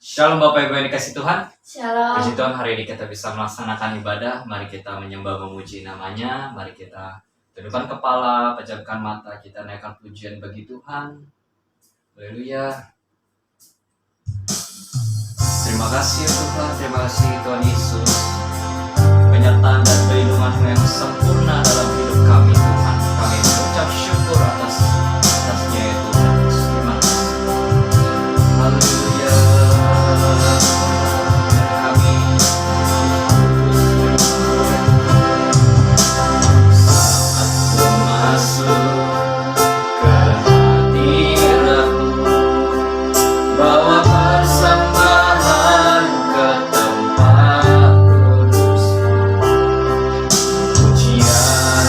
Shalom Bapak Ibu yang dikasih Tuhan. Shalom. Puji Tuhan, hari ini kita bisa melaksanakan ibadah. Mari kita menyembah memuji namanya. Mari kita tundukkan kepala, pejamkan mata, kita naikkan pujian bagi Tuhan. Haleluya. Terima kasih Tuhan, terima kasih Tuhan Yesus. Penyertaan dan perlindungan-Mu yang sempurna dalam hidup kami Tuhan. Kami mengucap syukur atasnya ya Tuhan. Terima kasih. Haleluya. Kami saat ku masuk ke hadirat-Mu, bawa persembahan ke tempat kudus, pujian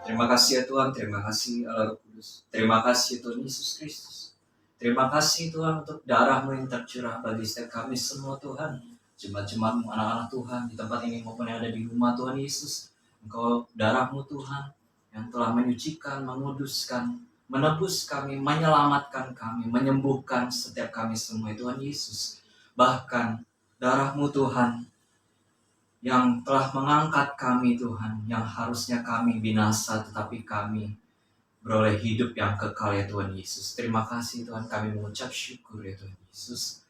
Terima kasih ya Tuhan, terima kasih Allah Roh Kudus. Terima kasih Tuhan Yesus Kristus. Terima kasih Tuhan untuk darah-Mu yang tercurah bagi setiap kami semua Tuhan. Jemaat-jemaat-Mu, anak-anak Tuhan di tempat ini maupun yang ada di rumah Tuhan Yesus. Engkau darah-Mu Tuhan yang telah menyucikan, menguduskan, menebus kami, menyelamatkan kami, menyembuhkan setiap kami semua Tuhan Yesus. Bahkan darah-Mu Tuhan yang telah mengangkat kami Tuhan, yang harusnya kami binasa tetapi kami beroleh hidup yang kekal ya Tuhan Yesus. Terima kasih Tuhan, kami mengucap syukur ya Tuhan Yesus.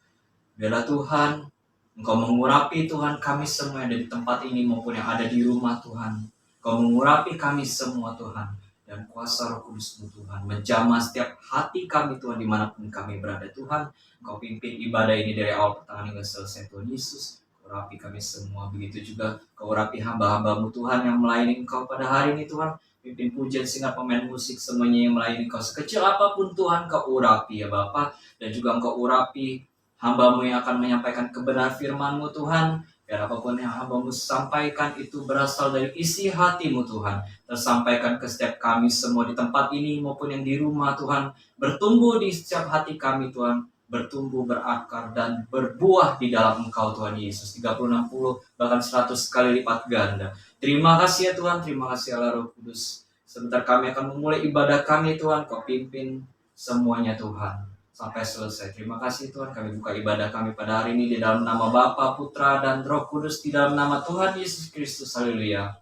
Biarlah Tuhan, Engkau mengurapi Tuhan kami semua yang ada di tempat ini maupun yang ada di rumah Tuhan. Engkau mengurapi kami semua Tuhan. Dan kuasa Roh Kudus-Mu Tuhan menjamah setiap hati kami Tuhan dimanapun kami berada Tuhan. Engkau pimpin ibadah ini dari awal pertengahan hingga selesai Tuhan Yesus. Urapi kami semua, begitu juga Kau urapi hamba-hamba-Mu Tuhan yang melayani Engkau pada hari ini Tuhan. Pimpin pujian, singer, pemain musik, semuanya yang melayani Engkau sekecil apapun Tuhan Kau urapi ya Bapa. Dan juga Engkau urapi hamba-Mu yang akan menyampaikan kebenaran firman-Mu Tuhan. Biar apapun yang hamba-Mu sampaikan itu berasal dari isi hati-Mu Tuhan. Tersampaikan ke setiap kami semua di tempat ini maupun yang di rumah Tuhan. Bertumbuh di setiap hati kami Tuhan. Bertumbuh, berakar, dan berbuah di dalam Engkau Tuhan Yesus. 30, 60, bahkan 100 kali lipat ganda. Terima kasih ya Tuhan, terima kasih Allah Roh Kudus. Sebentar kami akan memulai ibadah kami Tuhan, Kau pimpin semuanya Tuhan sampai selesai. Terima kasih Tuhan, kami buka ibadah kami pada hari ini di dalam nama Bapa, Putra, dan Roh Kudus, di dalam nama Tuhan Yesus Kristus. Haleluya.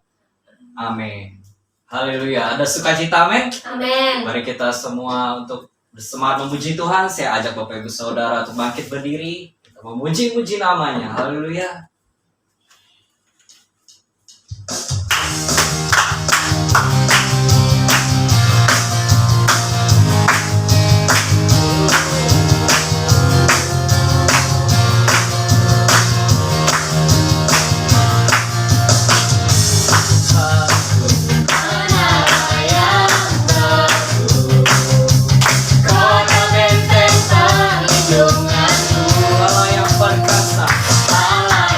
Amin. Haleluya. Ada sukacita, amin? Amin. Mari kita semua untuk bersemangat memuji Tuhan. Saya ajak Bapak Ibu Saudara untuk bangkit berdiri. Kita memuji-muji namanya. Haleluya. Perkasa, Allah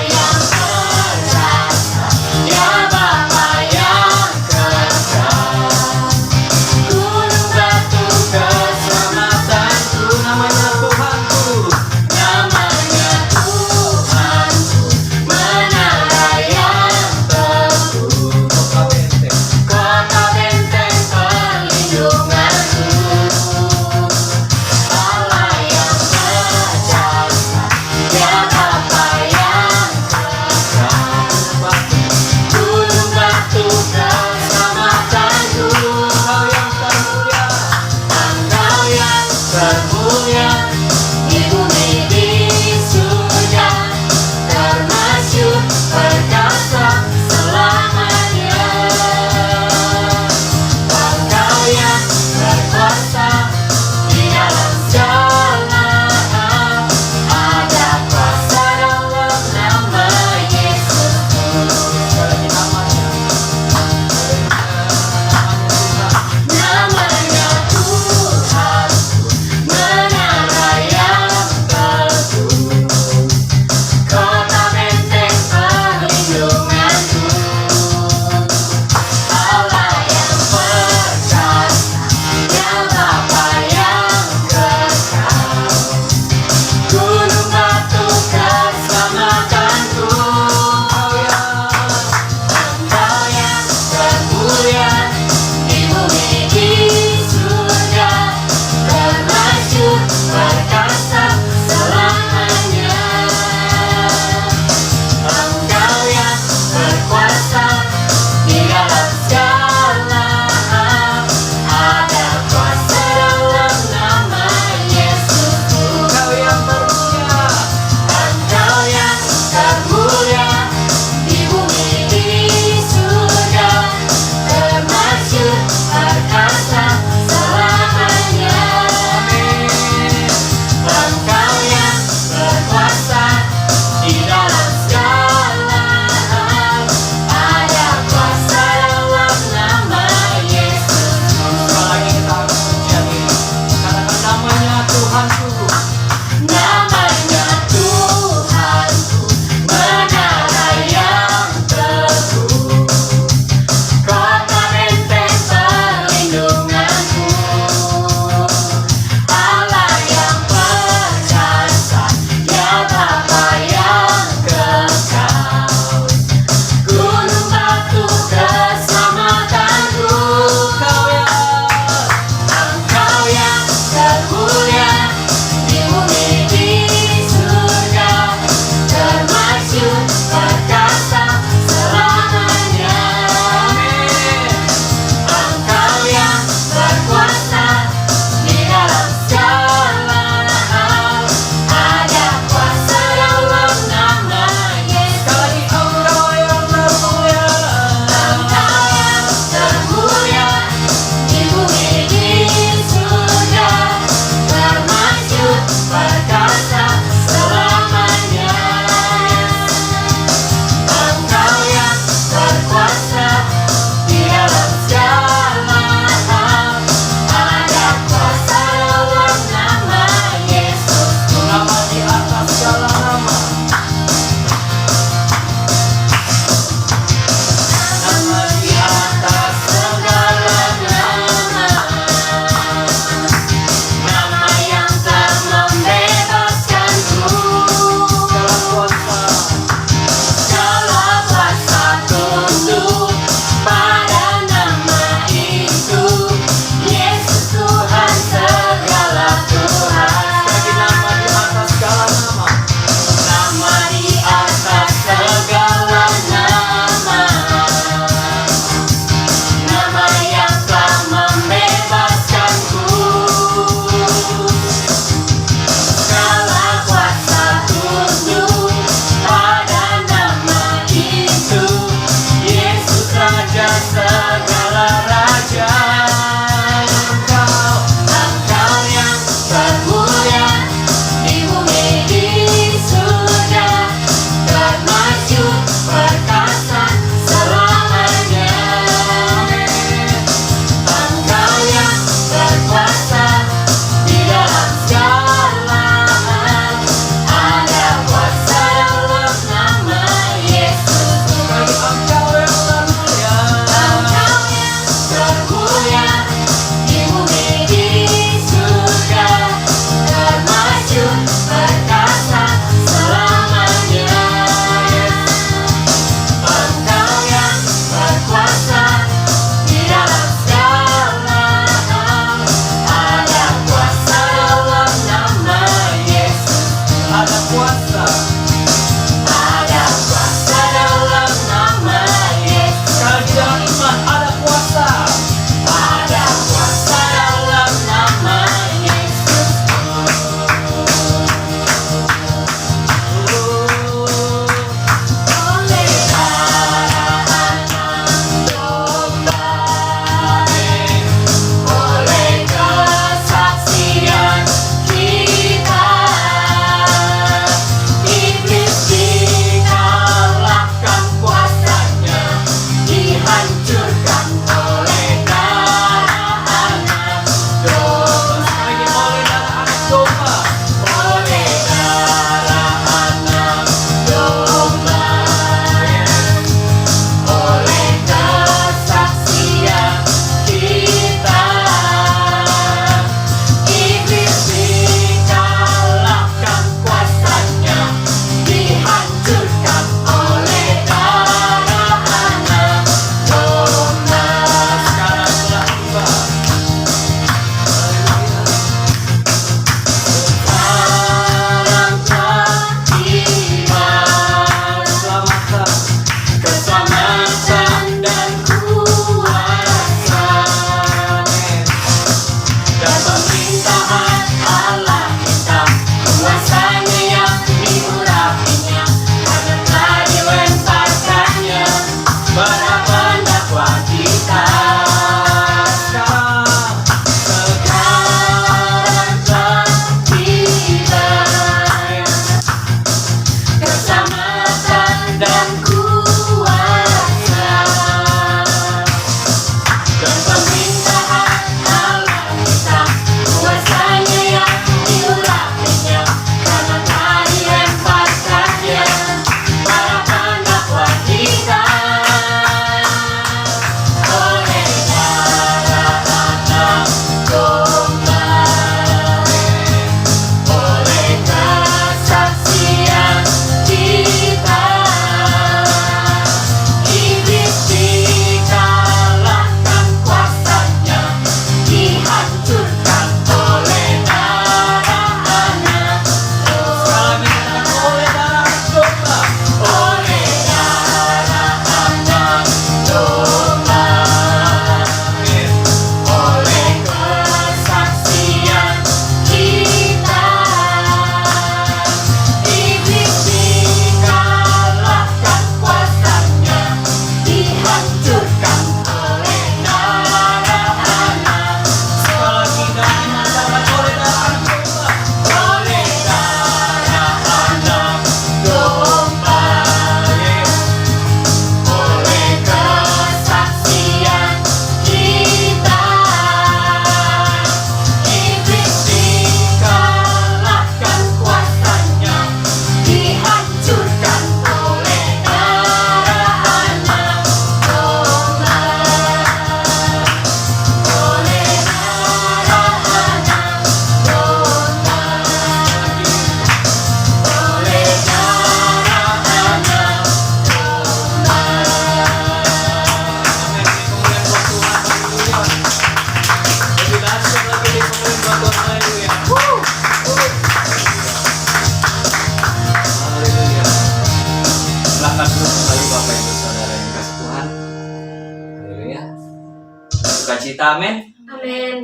sukacita. Amin. Amin.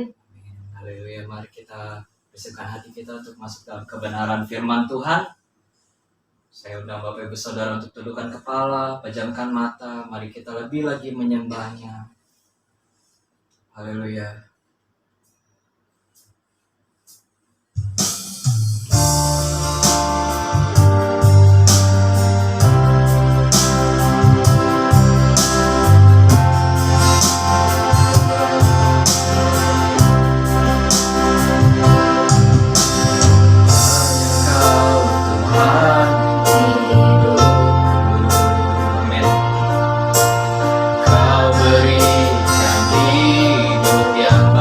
Haleluya. Mari kita bersihkan hati kita untuk masuk dalam kebenaran firman Tuhan. Saya undang Bapak Ibu Saudara untuk tundukkan kepala, pejamkan mata. Mari kita lebih lagi menyembahnya. Haleluya. Kau berikan hidup yang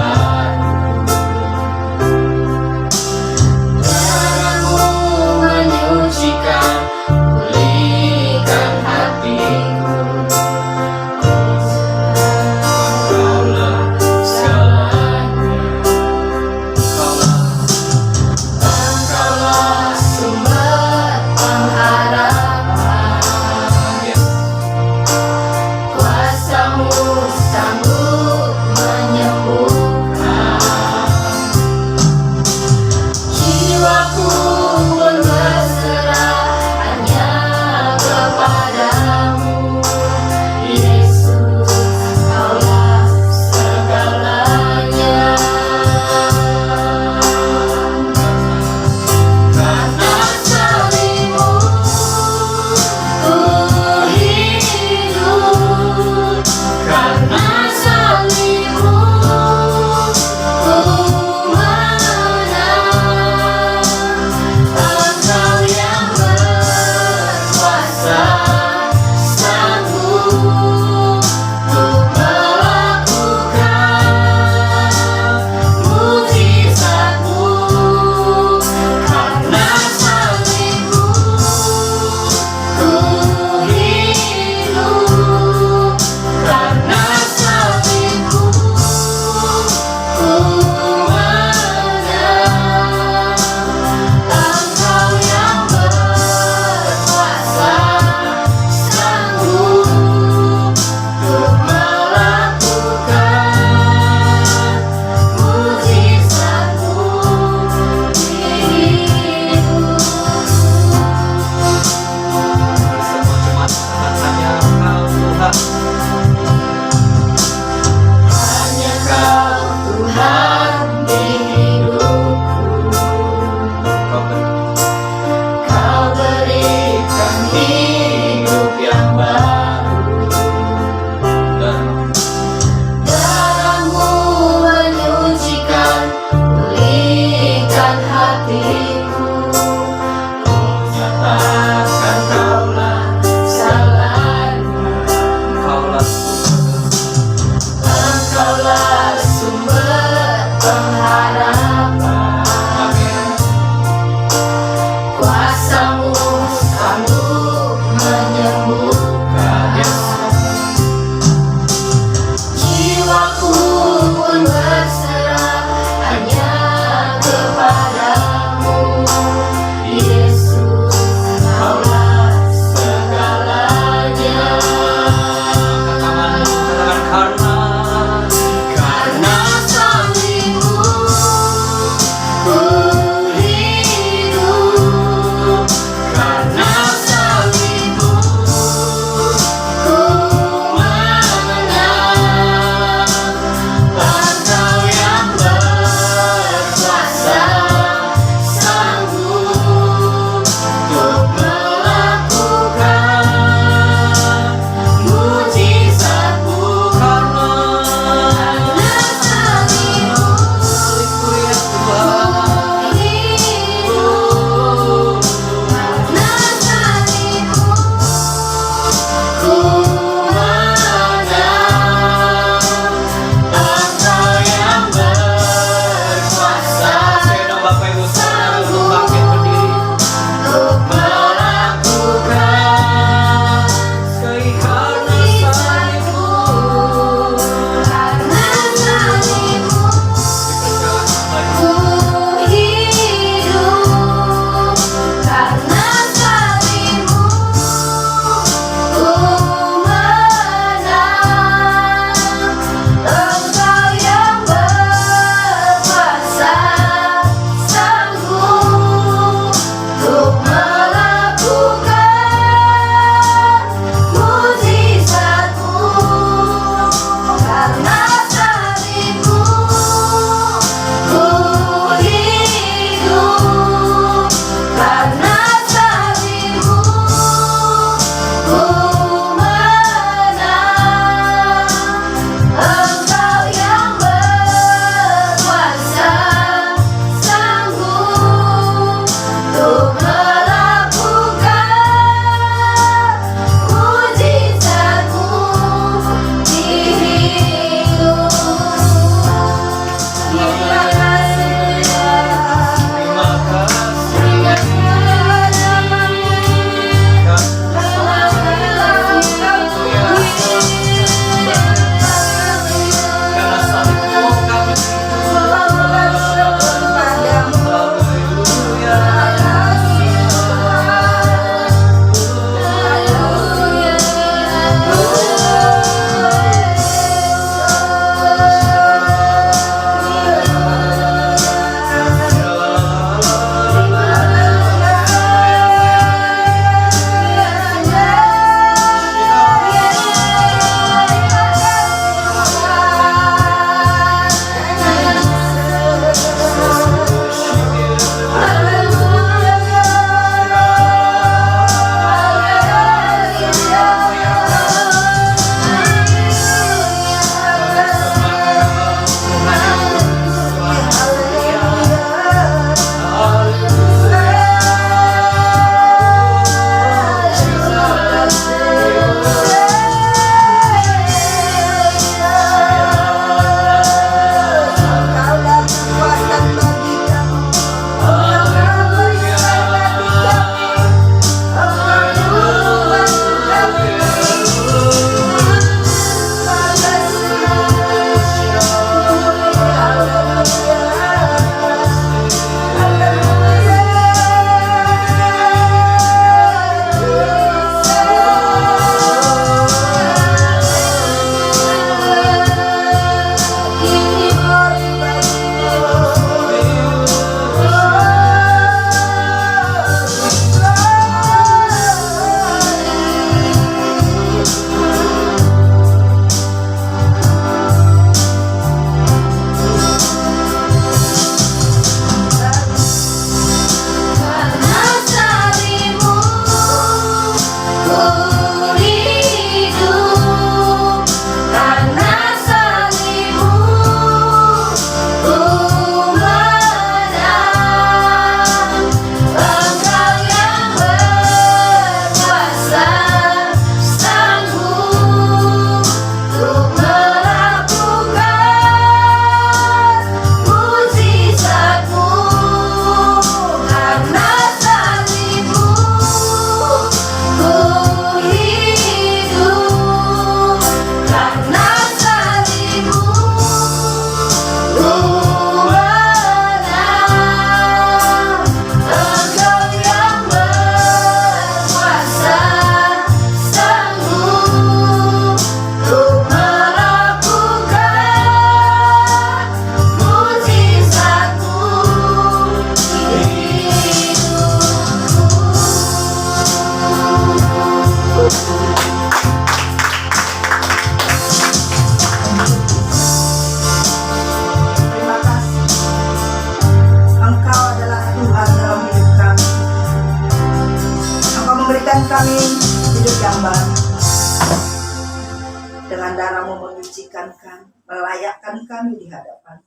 darah-Mu menyucikan kami, melayakkan kami di hadapan.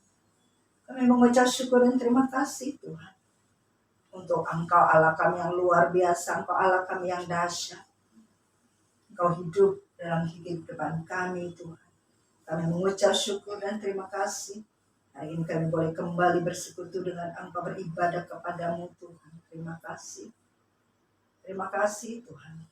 Kami mengucap syukur dan terima kasih Tuhan. Untuk Engkau Allah kami yang luar biasa, Engkau Allah kami yang dahsyat. Engkau hidup dalam kehidupan kami Tuhan. Kami mengucap syukur dan terima kasih. Hari ini kami boleh kembali bersekutu dengan Engkau, beribadah kepadamu Tuhan. Terima kasih. Terima kasih Tuhan.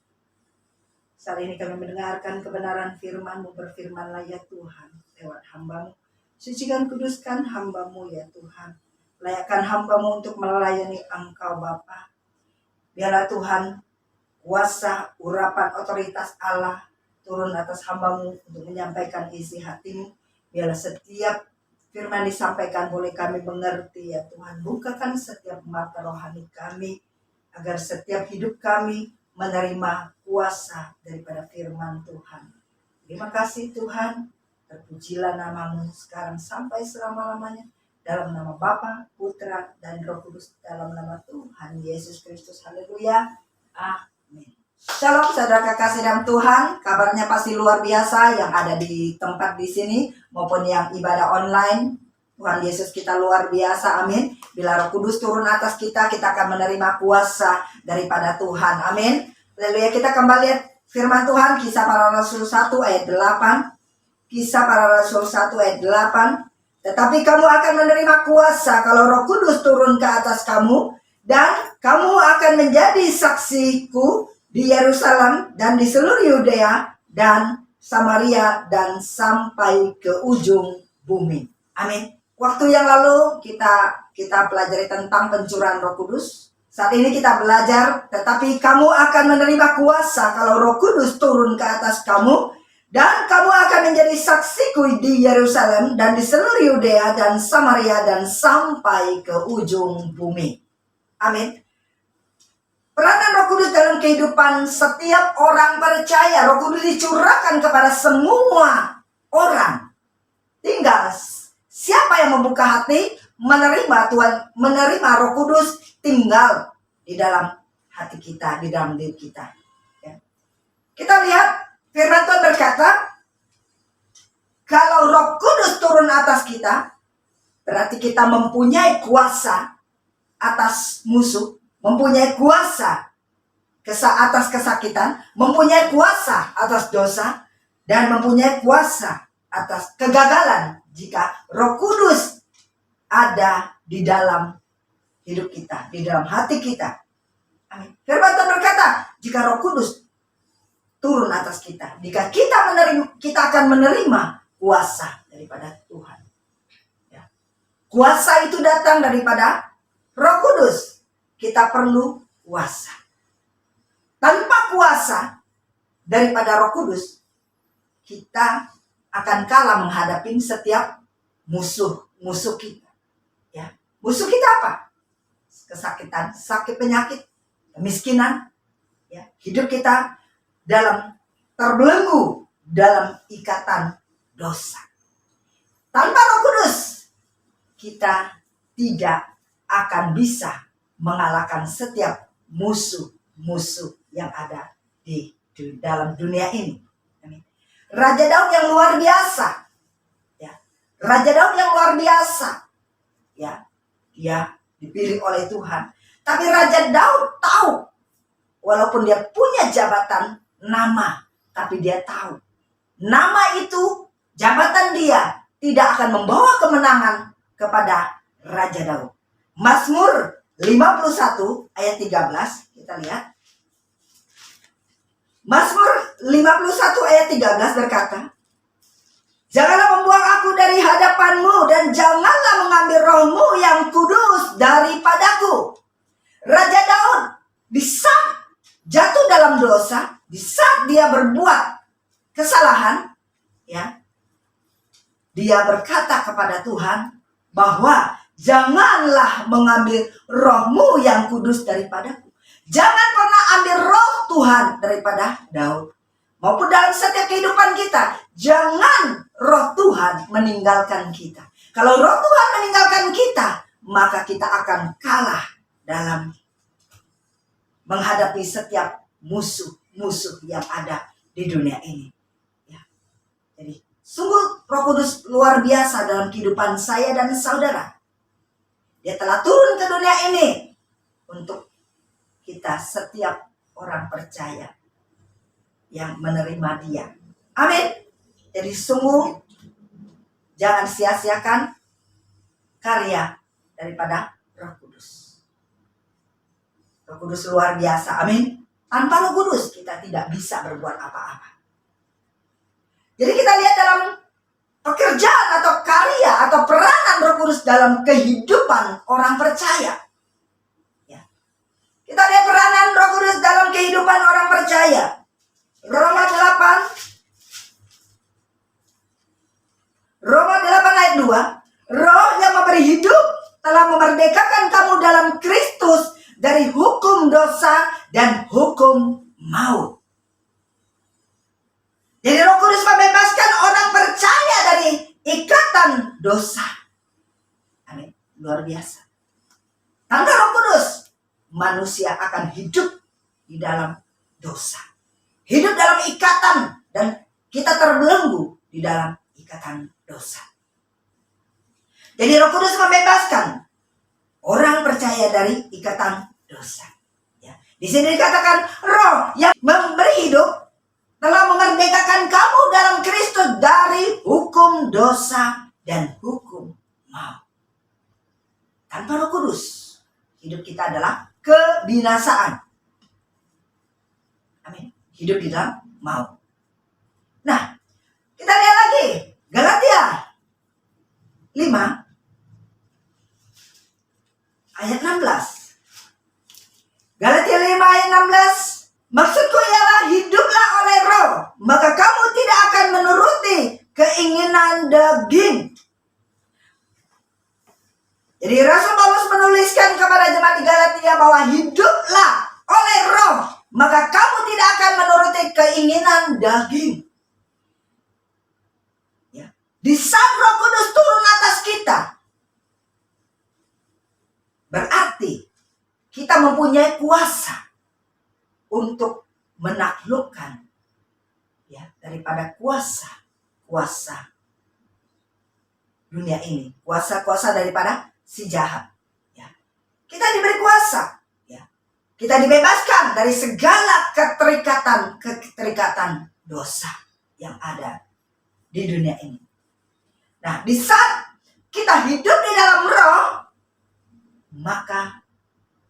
Saat ini kami mendengarkan kebenaran firman-Mu, berfirman-Lah ya Tuhan, lewat hamba-Mu. Sucikan, kuduskan hamba-Mu ya Tuhan. Layakkan hamba-Mu untuk melayani Engkau Bapa. Biarlah Tuhan, kuasa, urapan, otoritas Allah turun atas hamba-Mu untuk menyampaikan isi hati-Mu. Biarlah setiap firman disampaikan boleh kami mengerti ya Tuhan. Bukakan setiap mata rohani kami, agar setiap hidup kami menerima kuasa daripada firman Tuhan. Terima kasih Tuhan. Terpujilah nama-Mu sekarang sampai selama-lamanya. Dalam nama Bapa, Putra, dan Roh Kudus. Dalam nama Tuhan Yesus Kristus. Haleluya. Amin. Shalom saudara kekasih dalam Tuhan. Kabarnya pasti luar biasa yang ada di tempat di sini maupun yang ibadah online. Tuhan Yesus kita luar biasa, amin. Bila Roh Kudus turun atas kita, kita akan menerima kuasa daripada Tuhan, amin. Haleluya. Kita kembali lihat firman Tuhan, Kisah Para Rasul 1 ayat 8. Kisah Para Rasul 1 ayat 8. Tetapi kamu akan menerima kuasa kalau Roh Kudus turun ke atas kamu, dan kamu akan menjadi saksiku di Yerusalem dan di seluruh Yudea dan Samaria dan sampai ke ujung bumi. Amin. Waktu yang lalu kita pelajari tentang pencurahan Roh Kudus. Saat ini kita belajar, tetapi kamu akan menerima kuasa kalau Roh Kudus turun ke atas kamu, dan kamu akan menjadi saksiku di Yerusalem dan di seluruh Yudea dan Samaria dan sampai ke ujung bumi. Amin. Peranan Roh Kudus dalam kehidupan setiap orang percaya. Roh Kudus dicurahkan kepada semua orang. Tinggal siapa yang membuka hati, menerima Tuhan, menerima Roh Kudus tinggal di dalam hati kita, di dalam diri kita. Ya. Kita lihat firman Tuhan berkata, kalau Roh Kudus turun atas kita, berarti kita mempunyai kuasa atas musuh, mempunyai kuasa atas kesakitan, mempunyai kuasa atas dosa, dan mempunyai kuasa atas kegagalan jika Roh Kudus ada di dalam hidup kita, di dalam hati kita. Amin. Firman Tuhan berkata, jika Roh Kudus turun atas kita, jika kita akan menerima kuasa daripada Tuhan. Ya. Kuasa itu datang daripada Roh Kudus. Kita perlu kuasa. Tanpa kuasa daripada Roh Kudus, kita akan kalah menghadapi setiap musuh kita. Ya. Musuh kita apa? Kesakitan, sakit, penyakit, kemiskinan. Ya. Hidup kita terbelenggu dalam ikatan dosa. Tanpa Roh Kudus, kita tidak akan bisa mengalahkan setiap musuh-musuh yang ada di dalam dunia ini. Raja Daud yang luar biasa, ya. Raja Daud yang luar biasa, ya. Dia dipilih oleh Tuhan. Tapi Raja Daud tahu, walaupun dia punya jabatan nama, tapi dia tahu nama itu, jabatan dia tidak akan membawa kemenangan kepada Raja Daud. Mazmur 51 ayat 13, kita lihat. Mazmur 51 ayat 13 berkata, janganlah membuang aku dari hadapanmu, dan janganlah mengambil rohmu yang kudus daripadaku. Raja Daud di saat jatuh dalam dosa, di saat dia berbuat kesalahan, ya, dia berkata kepada Tuhan bahwa janganlah mengambil rohmu yang kudus daripadaku. Jangan pernah ambil roh Tuhan daripada Daud. Maupun dalam setiap kehidupan kita, jangan roh Tuhan meninggalkan kita. Kalau roh Tuhan meninggalkan kita, maka kita akan kalah dalam menghadapi setiap musuh-musuh yang ada di dunia ini. Ya. Jadi Sungguh Roh Kudus luar biasa dalam kehidupan saya dan saudara. Dia telah turun ke dunia ini untuk kita setiap orang percaya yang menerima Dia. Amin. Jadi sungguh jangan sia-siakan karya daripada Roh Kudus. Roh Kudus luar biasa. Amin. Tanpa Roh Kudus kita tidak bisa berbuat apa-apa. Jadi kita lihat dalam pekerjaan atau karya atau peranan Roh Kudus dalam kehidupan orang percaya. Ya. Kita lihat peranan Roh Kudus dalam kehidupan orang percaya. Roma 8 ayat 2. Roh yang memberi hidup telah memerdekakan kamu dalam Kristus dari hukum dosa dan hukum maut. Jadi Roh Kudus membebaskan orang percaya dari ikatan dosa. Amin. Luar biasa. Tanpa Roh Kudus, manusia akan hidup di dalam dosa. Hidup dalam ikatan dan kita terbelenggu di dalam ikatan dosa. Jadi Roh Kudus membebaskan orang percaya dari ikatan dosa. Ya. Di sini dikatakan Roh yang memberi hidup telah memerdekakan kamu dalam Kristus dari hukum dosa dan hukum maut. Tanpa Roh Kudus, hidup kita adalah kebinasaan. Amin. Hidup di dalam maut. Nah, kita lihat lagi Galatia 5 ayat 16. Galatia 5 ayat 16. Maksudku ialah hiduplah oleh Roh, maka kamu tidak akan menuruti keinginan daging. Jadi Rasul Paulus menuliskan kepada jemaat di Galatia bahwa hiduplah oleh Roh, maka kamu tidak akan menuruti keinginan daging. Ya. Di saat Roh Kudus turun atas kita, berarti kita mempunyai kuasa untuk menaklukkan ya daripada kuasa dunia ini, kuasa daripada si jahat. Ya. Kita diberi kuasa, ya. Kita dibebaskan dari segala keterikatan dosa yang ada di dunia ini. Nah, di saat kita hidup di dalam Roh, maka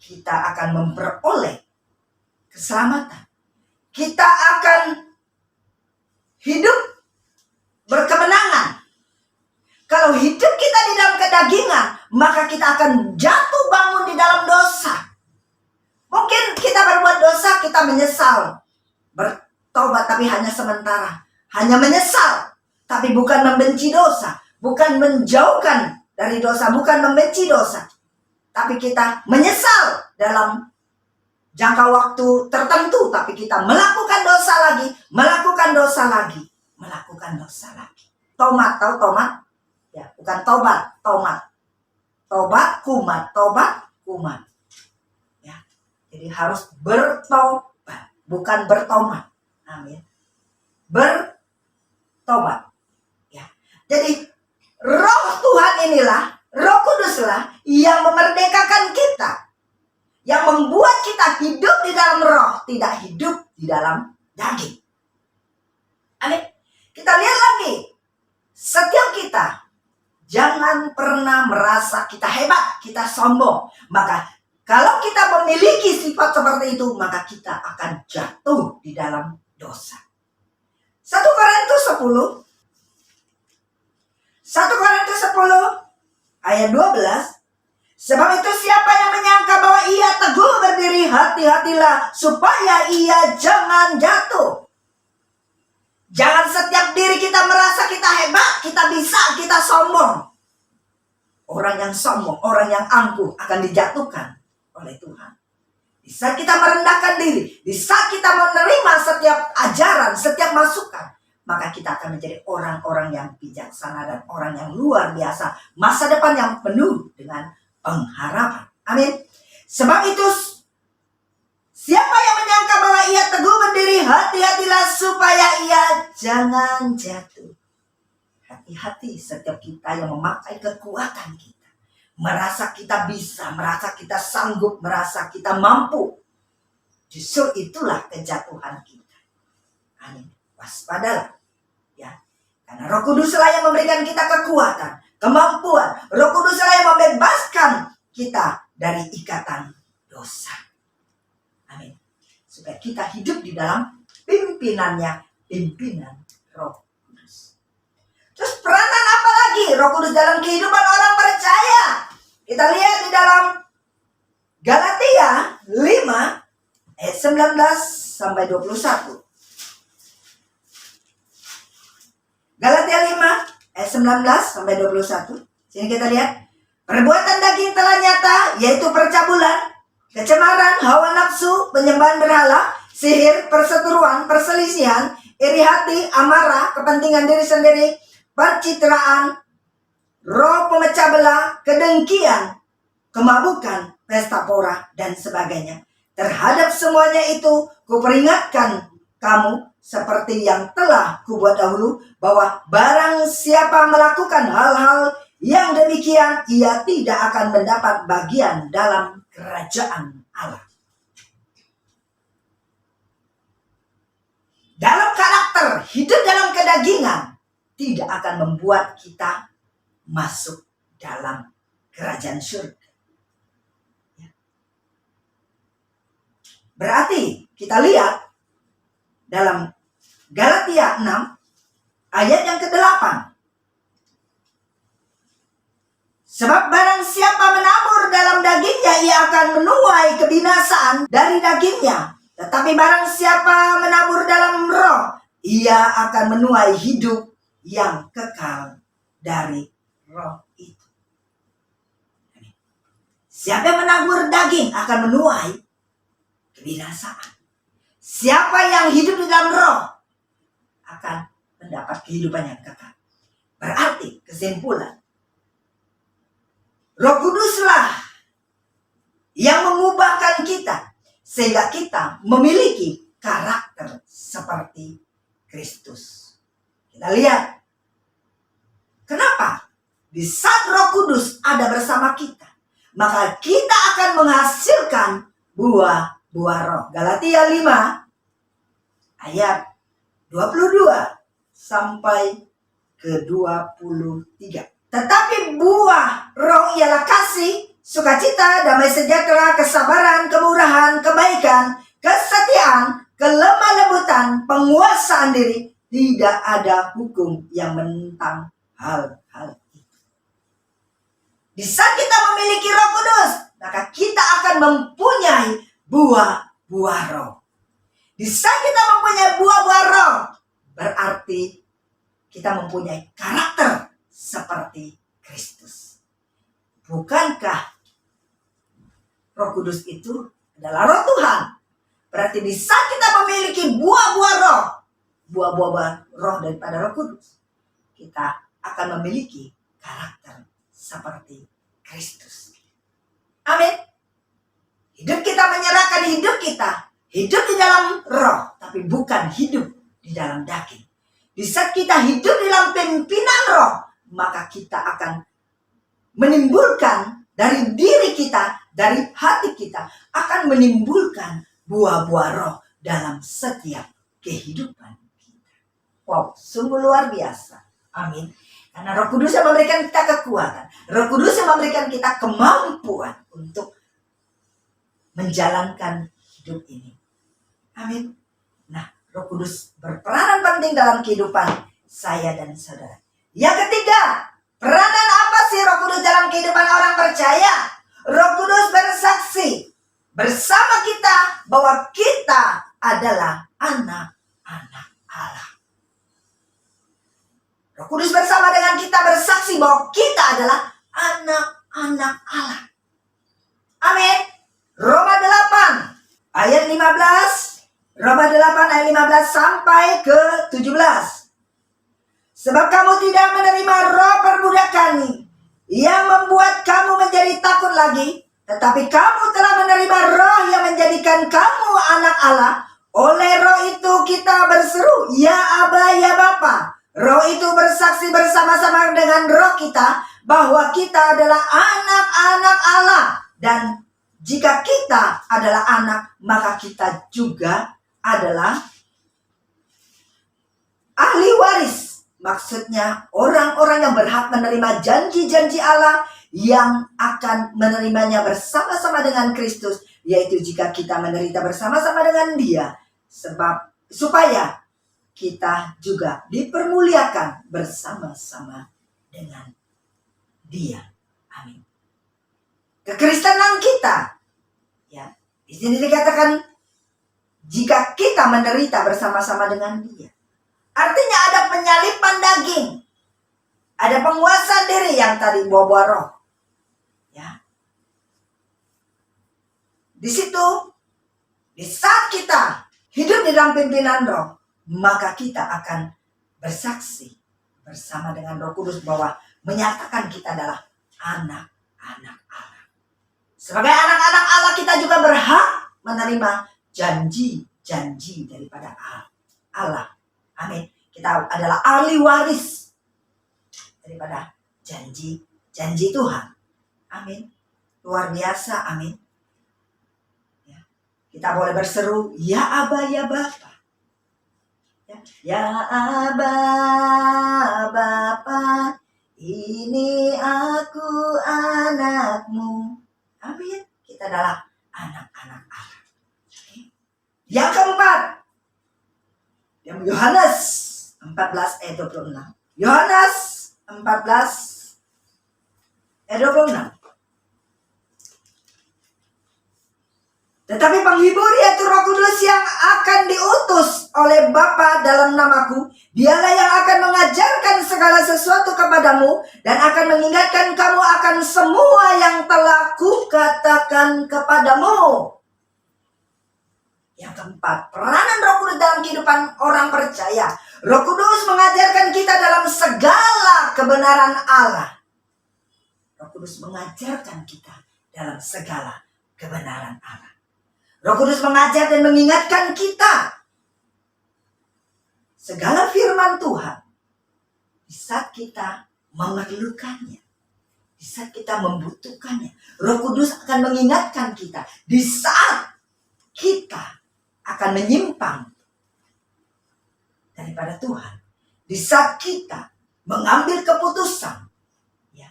kita akan memperoleh keselamatan. Kita akan hidup berkemenangan. Kalau hidup kita di dalam kedagingan, maka kita akan jatuh bangun di dalam dosa. Mungkin kita berbuat dosa, kita menyesal. Bertobat tapi hanya sementara. Hanya menyesal, tapi bukan membenci dosa. Bukan menjauhkan dari dosa, bukan membenci dosa. Tapi kita menyesal dalam jangka waktu tertentu, tapi kita melakukan dosa lagi, melakukan dosa lagi. Tomat, tahu tomat? Ya, bukan tobat, tomat. Tobat, kumat. Ya, jadi harus bertobat, bukan bertomat. Amin. Bertobat. Ya, jadi Roh Tuhan inilah, Roh Kuduslah yang memerdekakan kita. Yang membuat kita hidup di dalam Roh, tidak hidup di dalam daging. Amin. Kita lihat lagi. Setiap kita jangan pernah merasa kita hebat, kita sombong. Maka kalau kita memiliki sifat seperti itu, maka kita akan jatuh di dalam dosa. 1 Korintus 10 ayat 12. Sebab itu siapa yang menyangka bahwa ia teguh berdiri, hati-hatilah supaya ia jangan jatuh. Jangan setiap diri kita merasa kita hebat, kita bisa, kita sombong. Orang yang sombong, orang yang angkuh akan dijatuhkan oleh Tuhan. Di saat kita merendahkan diri, di saat kita menerima setiap ajaran, setiap masukan, maka kita akan menjadi orang-orang yang bijaksana dan orang yang luar biasa. Masa depan yang penuh dengan pengharapan. Amin. Sebab itu siapa yang menyangka bahwa ia teguh berdiri, hati-hatilah supaya ia jangan jatuh. hati-hati setiap kita yang memakai kekuatan kita. Merasa kita bisa, merasa kita sanggup, merasa kita mampu. Justru itulah kejatuhan kita. Amin. Waspadalah. Ya. Karena Roh Kuduslah yang memberikan kita kekuatan, kemampuan. Roh Kuduslah yang membebaskan kita dari ikatan dosa. Amin. Supaya kita hidup di dalam pimpinannya, pimpinan Roh Kudus. Terus peranan apa lagi Roh Kudus dalam kehidupan orang percaya? Kita lihat di dalam Galatia 5 ayat 19 sampai 21. Galatia 5 ayat 19 sampai 21. Sini kita lihat. Perbuatan daging telah nyata, yaitu percabulan, kecemaran, hawa nafsu, penyembahan berhala, sihir, perseteruan, perselisihan, iri hati, amarah, kepentingan diri sendiri, percitraan, roh pemecah belah, kedengkian, kemabukan, pesta pora, dan sebagainya. Terhadap semuanya itu, kuperingatkan kamu seperti yang telah kubuat dahulu, bahwa barang siapa melakukan hal-hal yang demikian, ia tidak akan mendapat bagian dalam kerajaan Allah. Dalam karakter, hidup dalam kedagingan, tidak akan membuat kita masuk dalam kerajaan surga. Berarti kita lihat dalam Galatia 6 ayat yang ke-8. Sebab barang siapa menabur dalam dagingnya, ia akan menuai kebinasaan dari dagingnya. Tetapi barang siapa menabur dalam roh, ia akan menuai hidup yang kekal dari roh itu. Siapa yang menabur daging akan menuai kebinasaan. Siapa yang hidup di dalam roh akan mendapat kehidupan yang kekal. Berarti kesimpulan, Roh Kuduslah yang mengubahkan kita sehingga kita memiliki karakter seperti Kristus. Kita lihat. Kenapa? Di saat Roh Kudus ada bersama kita, maka kita akan menghasilkan buah-buah roh. Galatia 5 ayat 22 sampai ke 23. Tetapi buah roh ialah kasih, sukacita, damai sejahtera, kesabaran, kemurahan, kebaikan, kesetiaan, kelemah lembutan, penguasaan diri. Tidak ada hukum yang menentang hal-hal itu. Di saat kita memiliki Roh Kudus, maka kita akan mempunyai buah-buah roh. Di saat kita mempunyai buah-buah roh, berarti kita mempunyai karakter seperti Kristus. Bukankah Roh Kudus itu adalah roh Tuhan? Berarti di saat kita memiliki buah-buah roh, buah-buah roh daripada Roh Kudus, kita akan memiliki karakter seperti Kristus. Amin. Hidup kita menyerahkan hidup kita, hidup di dalam roh, tapi bukan hidup di dalam daging. Di saat kita hidup di dalam pimpinan roh, maka kita akan menimbulkan dari diri kita, dari hati kita, akan menimbulkan buah-buah roh dalam setiap kehidupan kita. Wow, sungguh luar biasa. Amin. Karena Roh Kudus yang memberikan kita kekuatan, Roh Kudus yang memberikan kita kemampuan untuk menjalankan hidup ini. Amin. Nah, Roh Kudus berperanan penting dalam kehidupan saya dan saudara. Yang ketiga, peranan apa sih Roh Kudus dalam kehidupan orang percaya? Roh Kudus bersaksi bersama kita bahwa kita adalah anak-anak Allah. Roh Kudus bersama dengan kita bersaksi bahwa kita adalah anak-anak Allah. Amin. Roma 8 ayat 15. Roma 8 ayat 15 sampai ke 17. Sebab kamu tidak menerima roh perbudakan yang membuat kamu menjadi takut lagi, tetapi kamu telah menerima roh yang menjadikan kamu anak Allah. Oleh roh itu kita berseru, ya Aba, ya Bapa. Roh itu bersaksi bersama-sama dengan roh kita bahwa kita adalah anak-anak Allah. Dan jika kita adalah anak, maka kita juga adalah ahli waris. Maksudnya orang-orang yang berhak menerima janji-janji Allah yang akan menerimanya bersama-sama dengan Kristus, yaitu jika kita menderita bersama-sama dengan Dia, supaya kita juga dipermuliakan bersama-sama dengan Dia. Amin. Kekristenan kita, ya, di sini dikatakan jika kita menderita bersama-sama dengan Dia. Artinya ada penyalipan daging, ada penguasaan diri yang tadi buah-buah roh. Ya. Di situ, di saat kita hidup di dalam pimpinan roh, maka kita akan bersaksi bersama dengan Roh Kudus bahwa menyatakan kita adalah anak-anak Allah. Sebagai anak-anak Allah, kita juga berhak menerima janji-janji daripada Allah. Amin. Kita adalah ahli waris daripada janji Tuhan. Amin. Luar biasa. Amin. Ya. Kita boleh berseru, ya Aba, ya Bapa. Ya Aba, Bapa, ini aku anakmu. Amin. Kita adalah anak-anak Allah. Yang keempat, Yohanes 14 ayat 26. Yohanes 14 ayat 26. Tetapi penghibur, yaitu Roh Kudus yang akan diutus oleh Bapa dalam namaku, Dialah yang akan mengajarkan segala sesuatu kepadamu dan akan mengingatkan kamu akan semua yang telah kukatakan kepadamu. Yang keempat, peranan Roh Kudus dalam kehidupan orang percaya. Roh Kudus mengajarkan kita dalam segala kebenaran Allah. Roh Kudus mengajarkan kita dalam segala kebenaran Allah. Roh Kudus mengajar dan mengingatkan kita segala firman Tuhan di saat kita memerlukannya, di saat kita membutuhkannya. Roh Kudus akan mengingatkan kita di saat kita akan menyimpang daripada Tuhan, di saat kita mengambil keputusan, ya,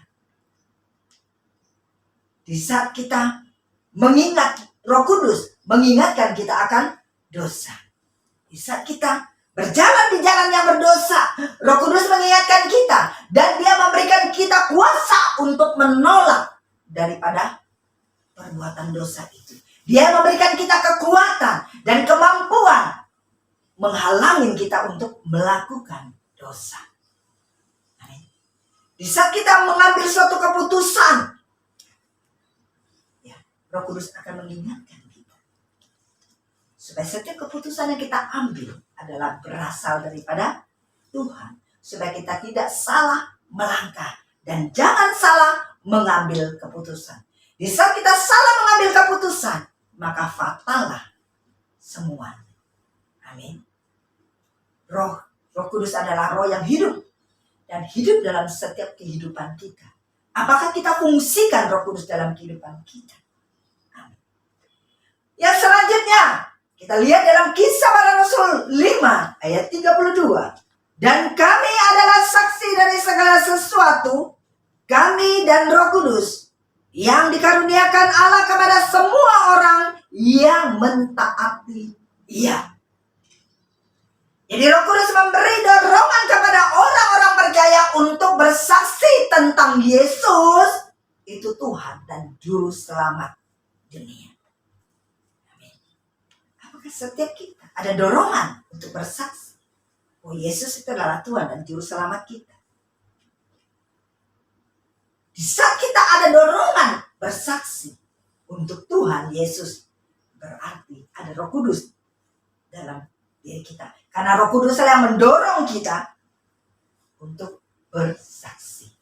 di saat kita mengingat, Roh Kudus mengingatkan kita akan dosa. Di saat kita berjalan di jalan yang berdosa, Roh Kudus mengingatkan kita dan Dia memberikan kita kuasa untuk menolak daripada perbuatan dosa itu. Dia memberikan kita kekuatan dan kemampuan menghalangi kita untuk melakukan dosa. Amin. Di saat kita mengambil suatu keputusan, ya, Roh Kudus akan mengingatkan kita supaya setiap keputusan yang kita ambil adalah berasal daripada Tuhan, supaya kita tidak salah melangkah dan jangan salah mengambil keputusan. Di saat kita salah mengambil keputusan, maka fatallah semua. Amin. Roh Kudus adalah roh yang hidup dan hidup dalam setiap kehidupan kita. Apakah kita fungsikan Roh Kudus dalam kehidupan kita? Amin. Yang selanjutnya, kita lihat dalam Kisah Para Rasul 5 ayat 32. Dan kami adalah saksi dari segala sesuatu, kami dan Roh Kudus, yang dikaruniakan Allah kepada semua orang yang mentaati Ia. Jadi Roh Kudus memberi dorongan kepada orang-orang percaya untuk bersaksi tentang Yesus itu Tuhan dan Juru Selamat dunia. Amin. Apakah setiap kita ada dorongan untuk bersaksi? Oh, Yesus itu adalah Tuhan dan Juru Selamat kita. Di saat kita ada dorongan bersaksi untuk Tuhan Yesus, berarti ada Roh Kudus dalam diri kita. Karena Roh Kudus yang mendorong kita untuk bersaksi,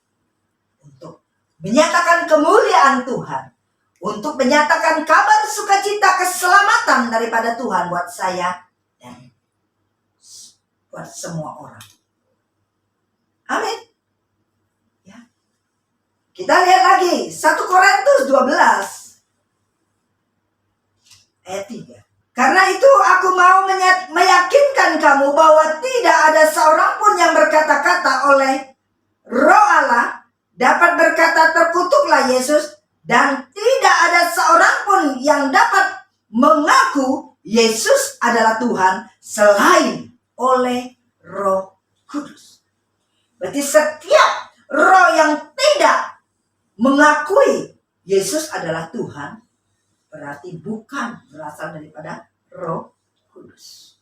untuk menyatakan kemuliaan Tuhan, untuk menyatakan kabar sukacita keselamatan daripada Tuhan buat saya dan buat semua orang. Amin. Ya. Kita lihat lagi 1 Korintus 12 ayat 3. Karena itu aku mau meyakinkan kamu bahwa tidak ada seorang pun yang berkata-kata oleh Roh Allah dapat berkata terkutuklah Yesus, dan tidak ada seorang pun yang dapat mengaku Yesus adalah Tuhan selain oleh Roh Kudus. Berarti setiap roh yang tidak mengakui Yesus adalah Tuhan berarti bukan berasal daripada Roh Kudus.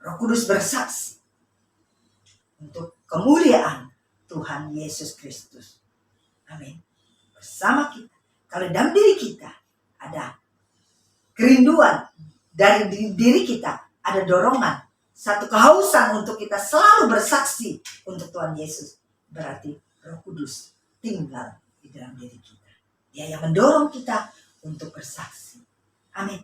Roh Kudus bersaksi untuk kemuliaan Tuhan Yesus Kristus. Amin. Bersama kita. Kalau dalam diri kita ada kerinduan, dari diri kita ada dorongan, satu kehausan untuk kita selalu bersaksi untuk Tuhan Yesus, berarti Roh Kudus tinggal di dalam diri kita. Dia yang mendorong kita untuk bersaksi. Amin.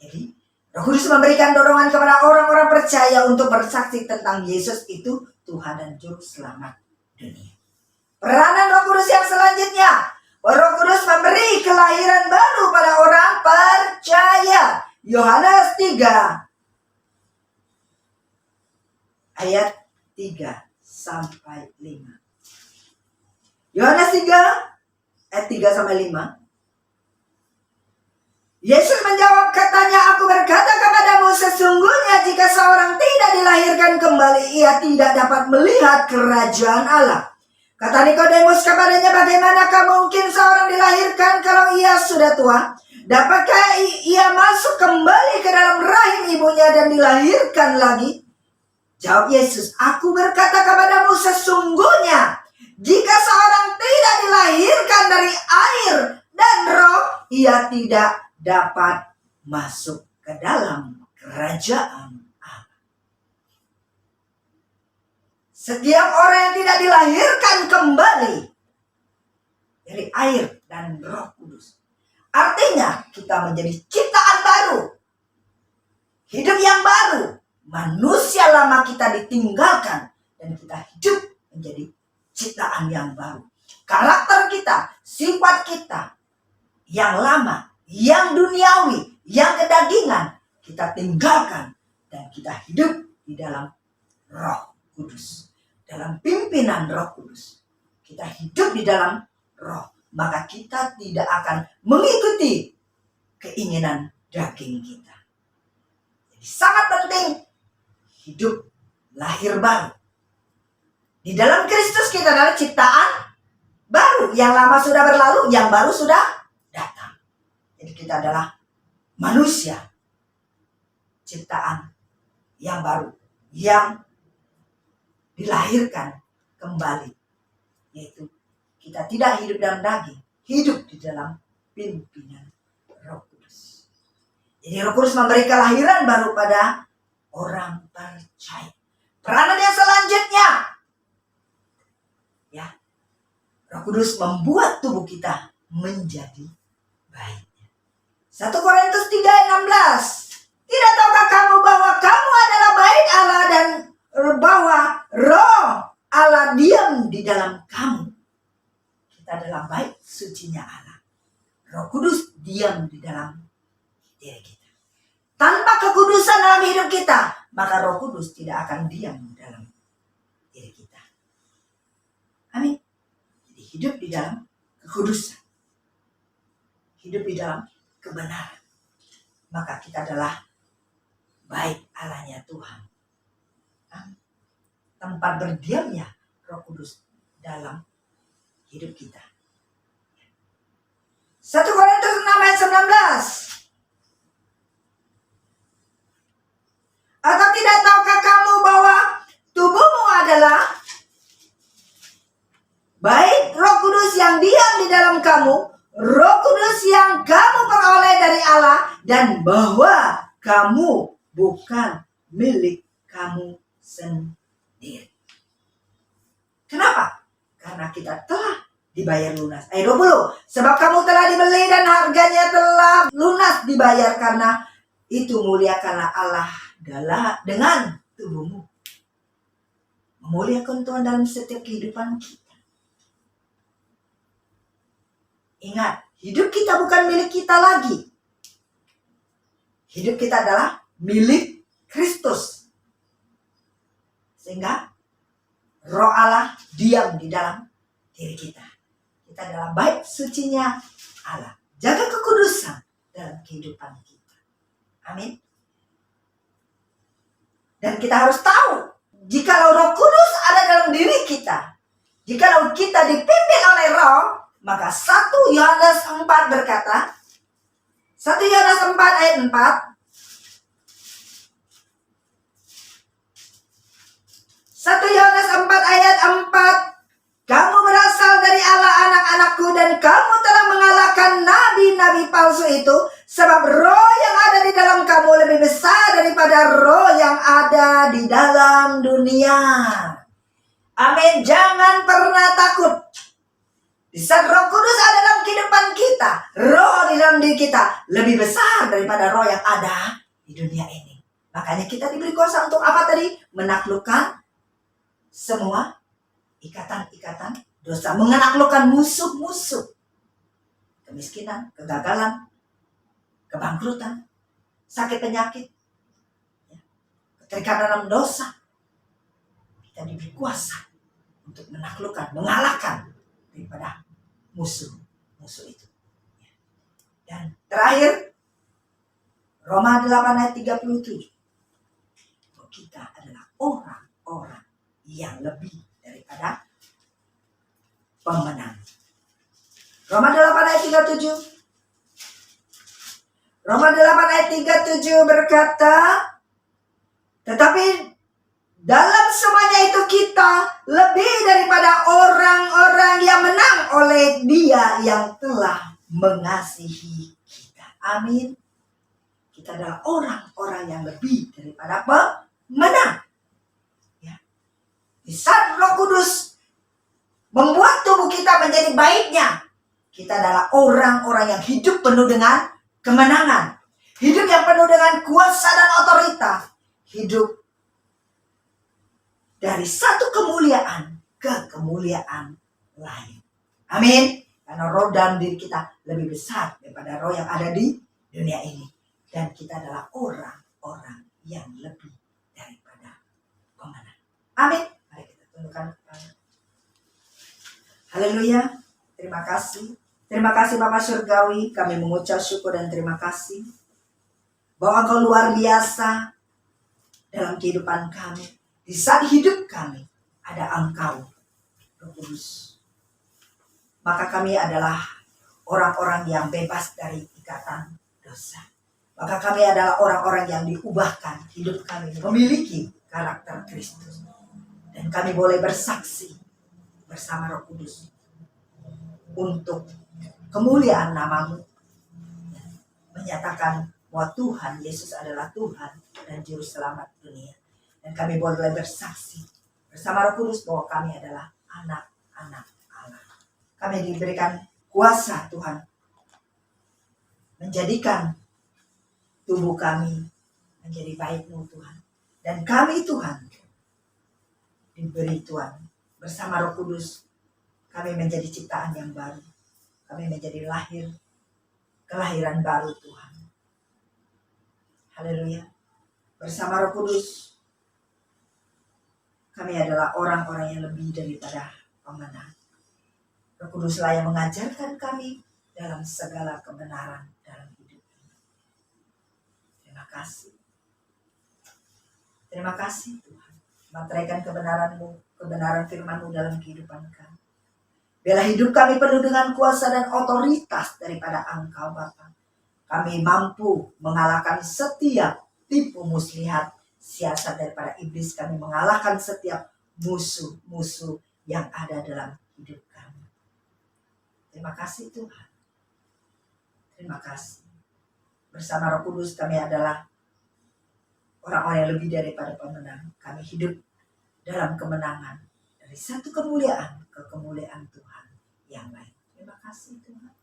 Jadi Roh Kudus memberikan dorongan kepada orang-orang percaya untuk bersaksi tentang Yesus itu Tuhan dan Juru Selamat dunia. Peranan Roh Kudus yang selanjutnya, Roh Kudus memberi kelahiran baru pada orang percaya. Yohanes 3 ayat 3 sampai 5. Yohanes 3 ayat 3 sampai 5. Yesus menjawab, katanya, aku berkata kepadamu, sesungguhnya jika seorang tidak dilahirkan kembali, ia tidak dapat melihat kerajaan Allah. Kata Nikodemus kepadanya, bagaimanakah mungkin seorang dilahirkan kalau ia sudah tua? Dapatkah ia masuk kembali ke dalam rahim ibunya dan dilahirkan lagi? Jawab Yesus, aku berkata kepadamu, sesungguhnya jika seorang tidak dilahirkan dari air dan roh, ia tidak dapat masuk ke dalam kerajaan Allah. Setiap orang yang tidak dilahirkan kembali dari air dan Roh Kudus, artinya kita menjadi ciptaan baru, hidup yang baru. Manusia lama kita ditinggalkan dan kita hidup menjadi ciptaan yang baru. Karakter kita, sifat kita yang lama, yang duniawi, yang kedagingan, kita tinggalkan dan kita hidup di dalam Roh Kudus, dalam pimpinan Roh Kudus. Kita hidup di dalam Roh, maka kita tidak akan mengikuti keinginan daging kita. Jadi sangat penting hidup lahir baru. Di dalam Kristus kita adalah ciptaan baru. Yang lama sudah berlalu, yang baru sudah datang. Jadi kita adalah manusia ciptaan yang baru, yang dilahirkan kembali. Yaitu kita tidak hidup dalam daging, hidup di dalam pimpinan Roh Kudus. Jadi Roh Kudus memberi kelahiran baru pada orang percaya. Peranan yang selanjutnya, ya, Roh Kudus membuat tubuh kita menjadi baik. 1 Korintus 3 ayat 16. Tidak tahukah kamu bahwa kamu adalah bait Allah dan bahwa Roh Allah diam di dalam kamu? Kita adalah bait sucinya Allah. Roh Kudus diam di dalam diri kita. Tanpa kekudusan dalam hidup kita, maka Roh Kudus tidak akan diam dalam diri kita. Amin. Jadi hidup di dalam kekudusan, hidup di dalam kebenaran, maka kita adalah baik Allahnya Tuhan. Tempat berdiamnya Roh Kudus dalam hidup kita. 1 Korintus 6 ayat 19. Atau tidak tahukah kamu bahwa tubuhmu adalah baik Roh Kudus yang diam di dalam kamu, Roh Kudus yang kamu peroleh dari Allah, dan bahwa kamu bukan milik kamu sendiri. Kenapa? Karena kita telah dibayar lunas. Ayat 20. Sebab kamu telah dibeli dan harganya telah lunas dibayar, karena itu muliakanlah Allah dengan tubuhmu. memuliakan Tuhan dalam setiap kehidupan kita. Ingat, hidup kita bukan milik kita lagi. Hidup kita adalah milik Kristus. Sehingga Roh Allah diam di dalam diri kita. Kita adalah bait sucinya Allah. Jaga kekudusan dalam kehidupan kita. Amin. Dan kita harus tahu, jikalau Roh Kudus ada dalam diri kita, jikalau kita dipimpin oleh Roh, maka 1 Yohanes 4 berkata, 1 Yohanes 4 ayat 4, 1 Yohanes 4 ayat 4, kamu berasal dari Allah anak-anakku dan kamu telah mengalahkan nabi-nabi palsu itu, sebab roh yang ada di dalam kamu lebih besar daripada roh yang ada di dalam dunia. Amin. Jangan pernah takut. Di saat Roh Kudus ada dalam kehidupan kita, roh di dalam diri kita lebih besar daripada roh yang ada di dunia ini. Makanya kita diberi kuasa untuk apa tadi? Menaklukkan semua ikatan-ikatan dosa, menaklukkan musuh-musuh, kemiskinan, kegagalan, kebangkrutan, sakit penyakit, keterikatan dalam dosa. Kita diberi kuasa untuk menaklukkan, mengalahkan daripada musuh-musuh itu. Dan terakhir, Roma 8 ayat 37. Kita adalah orang-orang yang lebih daripada pemenang. Roma 8 ayat 37. Roma 8 ayat 37 berkata, tetapi dalam semuanya itu kita lebih daripada orang-orang yang menang oleh Dia yang telah mengasihi kita. Amin. Kita adalah orang-orang yang lebih daripada pemenang. Ya. Di saat Roh Kudus membuat tubuh kita menjadi baiknya, kita adalah orang-orang yang hidup penuh dengan kemenangan. Hidup yang penuh dengan kuasa dan otoritas. Hidup dari satu kemuliaan ke kemuliaan lain. Amin. Karena roh dalam diri kita lebih besar daripada roh yang ada di dunia ini. Dan kita adalah orang-orang yang lebih daripada pemenang. Amin. Mari kita tundukkan kepala. Haleluya. Terima kasih. Terima kasih Bapa Surgawi. Kami mengucap syukur dan terima kasih bahwa Engkau luar biasa dalam kehidupan kami. Di saat hidup kami ada Engkau, Roh Kudus. Maka kami adalah orang-orang yang bebas dari ikatan dosa. Maka kami adalah orang-orang yang diubahkan. Hidup kami memiliki karakter Kristus. Dan kami boleh bersaksi bersama Roh Kudus untuk kemuliaan nama-Mu. Menyatakan bahwa Tuhan Yesus adalah Tuhan dan Juru Selamat dunia. Dan kami boleh bersaksi bersama Roh Kudus bahwa kami adalah anak-anak Allah. Kami diberikan kuasa Tuhan menjadikan tubuh kami menjadi baik-Mu Tuhan. Dan kami Tuhan diberi Tuhan bersama Roh Kudus. Kami menjadi ciptaan yang baru. Kami menjadi kelahiran baru Tuhan. Haleluya. Bersama Roh Kudus kami adalah orang-orang yang lebih daripada pemenang. Roh Kuduslah yang mengajarkan kami dalam segala kebenaran dalam hidup ini. Terima kasih. Terima kasih Tuhan. Materaikan kebenaran-Mu, kebenaran firman-Mu dalam kehidupan kami. Biarlah hidup kami penuh dengan kuasa dan otoritas daripada Engkau Bapa. Kami mampu mengalahkan setiap tipu muslihat, siasat daripada iblis. Kami mengalahkan setiap musuh-musuh yang ada dalam hidup kami. Terima kasih Tuhan. Terima kasih. Bersama Roh Kudus kami adalah orang-orang yang lebih daripada pemenang. Kami hidup dalam kemenangan. Dari satu kemuliaan ke kemuliaan Tuhan yang lain. Terima kasih Tuhan.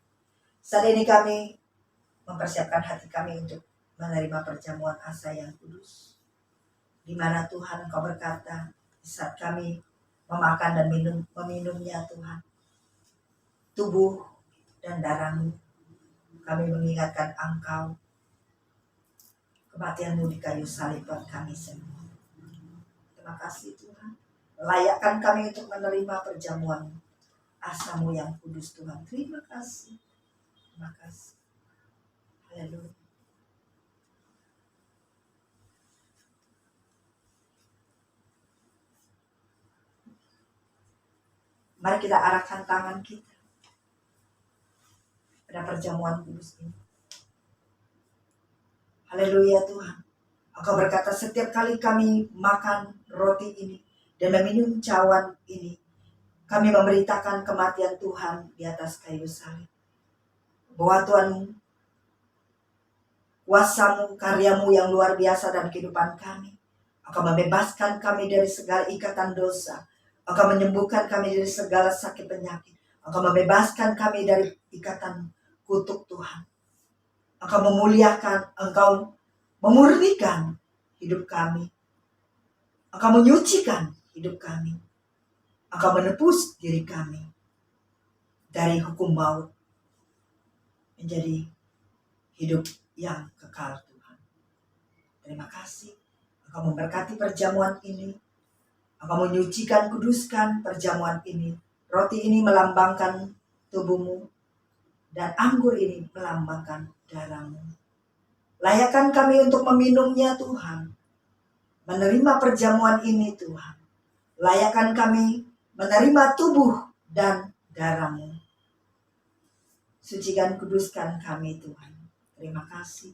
Saat ini kami mempersiapkan hati kami untuk menerima perjamuan asa yang kudus. Di mana Tuhan Engkau berkata, Di saat kami memakan dan meminumnya Tuhan, tubuh dan darah-Mu, kami mengingatkan Engkau, kematian-Mu di kayu salib buat kami semua. Terima kasih Tuhan. Layakkan kami untuk menerima perjamuan asam-Mu yang kudus Tuhan. Terima kasih. Terima kasih. Haleluya. Mari kita arahkan tangan kita pada perjamuan kudus ini. Haleluya Tuhan. Engkau berkata setiap kali kami makan roti ini dan meminum cawan ini, kami memberitakan kematian Tuhan di atas kayu salib. Bahwa Tuhan, kuasa-Mu, karya-Mu yang luar biasa dalam kehidupan kami, Engkau membebaskan kami dari segala ikatan dosa. Engkau menyembuhkan kami dari segala sakit penyakit. Engkau membebaskan kami dari ikatan kutuk Tuhan. Engkau memuliakan, Engkau memurnikan hidup kami. Engkau menyucikan hidup kami. Engkau menebus diri kami dari hukum maut menjadi hidup yang kekal Tuhan. Terima kasih. Engkau memberkati perjamuan ini. Engkau menyucikan, kuduskan perjamuan ini. Roti ini melambangkan tubuh-Mu dan anggur ini melambangkan darah-Mu. Layakkan kami untuk meminumnya Tuhan. Menerima perjamuan ini Tuhan. Layakkan kami menerima tubuh dan darah-Mu. Sucikan, kuduskan kami Tuhan. Terima kasih.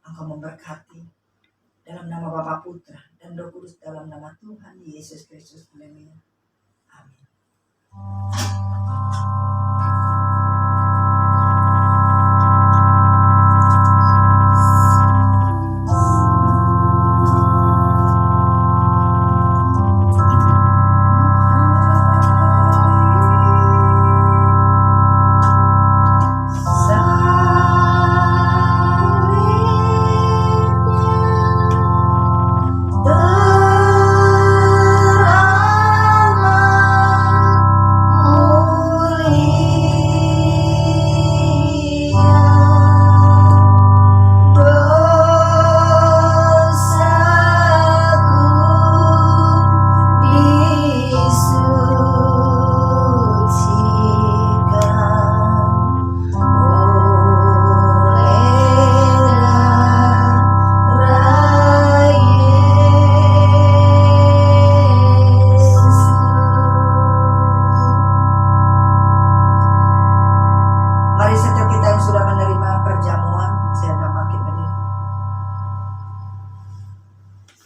Engkau memberkati. Dalam nama Bapa, Putra, dan Roh Kudus, dalam nama Tuhan Yesus Kristus. Haleluya. Amin.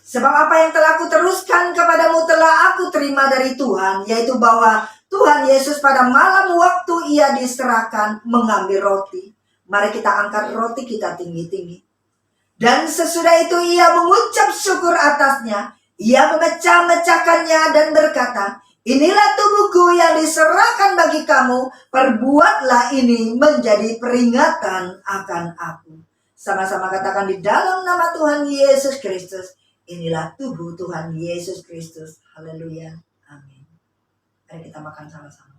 Sebab apa yang telah kuteruskan kepadamu telah aku terima dari Tuhan, yaitu bahwa Tuhan Yesus pada malam waktu ia diserahkan mengambil roti. Mari kita angkat roti kita tinggi-tinggi. Dan sesudah itu ia mengucap syukur atasnya. Ia memecah-mecahkannya dan berkata, inilah tubuhku yang diserahkan bagi kamu. Perbuatlah ini menjadi peringatan akan aku. Sama-sama katakan di dalam nama Tuhan Yesus Kristus. Inilah tubuh Tuhan Yesus Kristus. Haleluya. Amin. Mari kita makan sama-sama.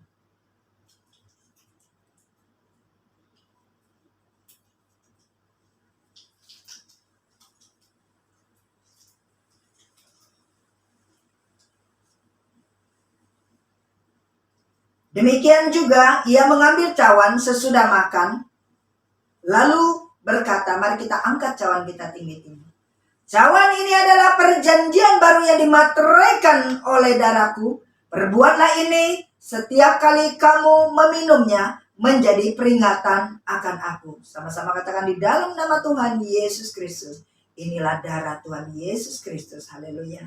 Demikian juga ia mengambil cawan sesudah makan. Lalu berkata, mari kita angkat cawan kita tinggi-tinggi. Cawan ini adalah perjanjian baru yang dimateraikan oleh darahku. Perbuatlah ini setiap kali kamu meminumnya menjadi peringatan akan aku. Sama-sama katakan di dalam nama Tuhan Yesus Kristus. Inilah darah Tuhan Yesus Kristus. Haleluya.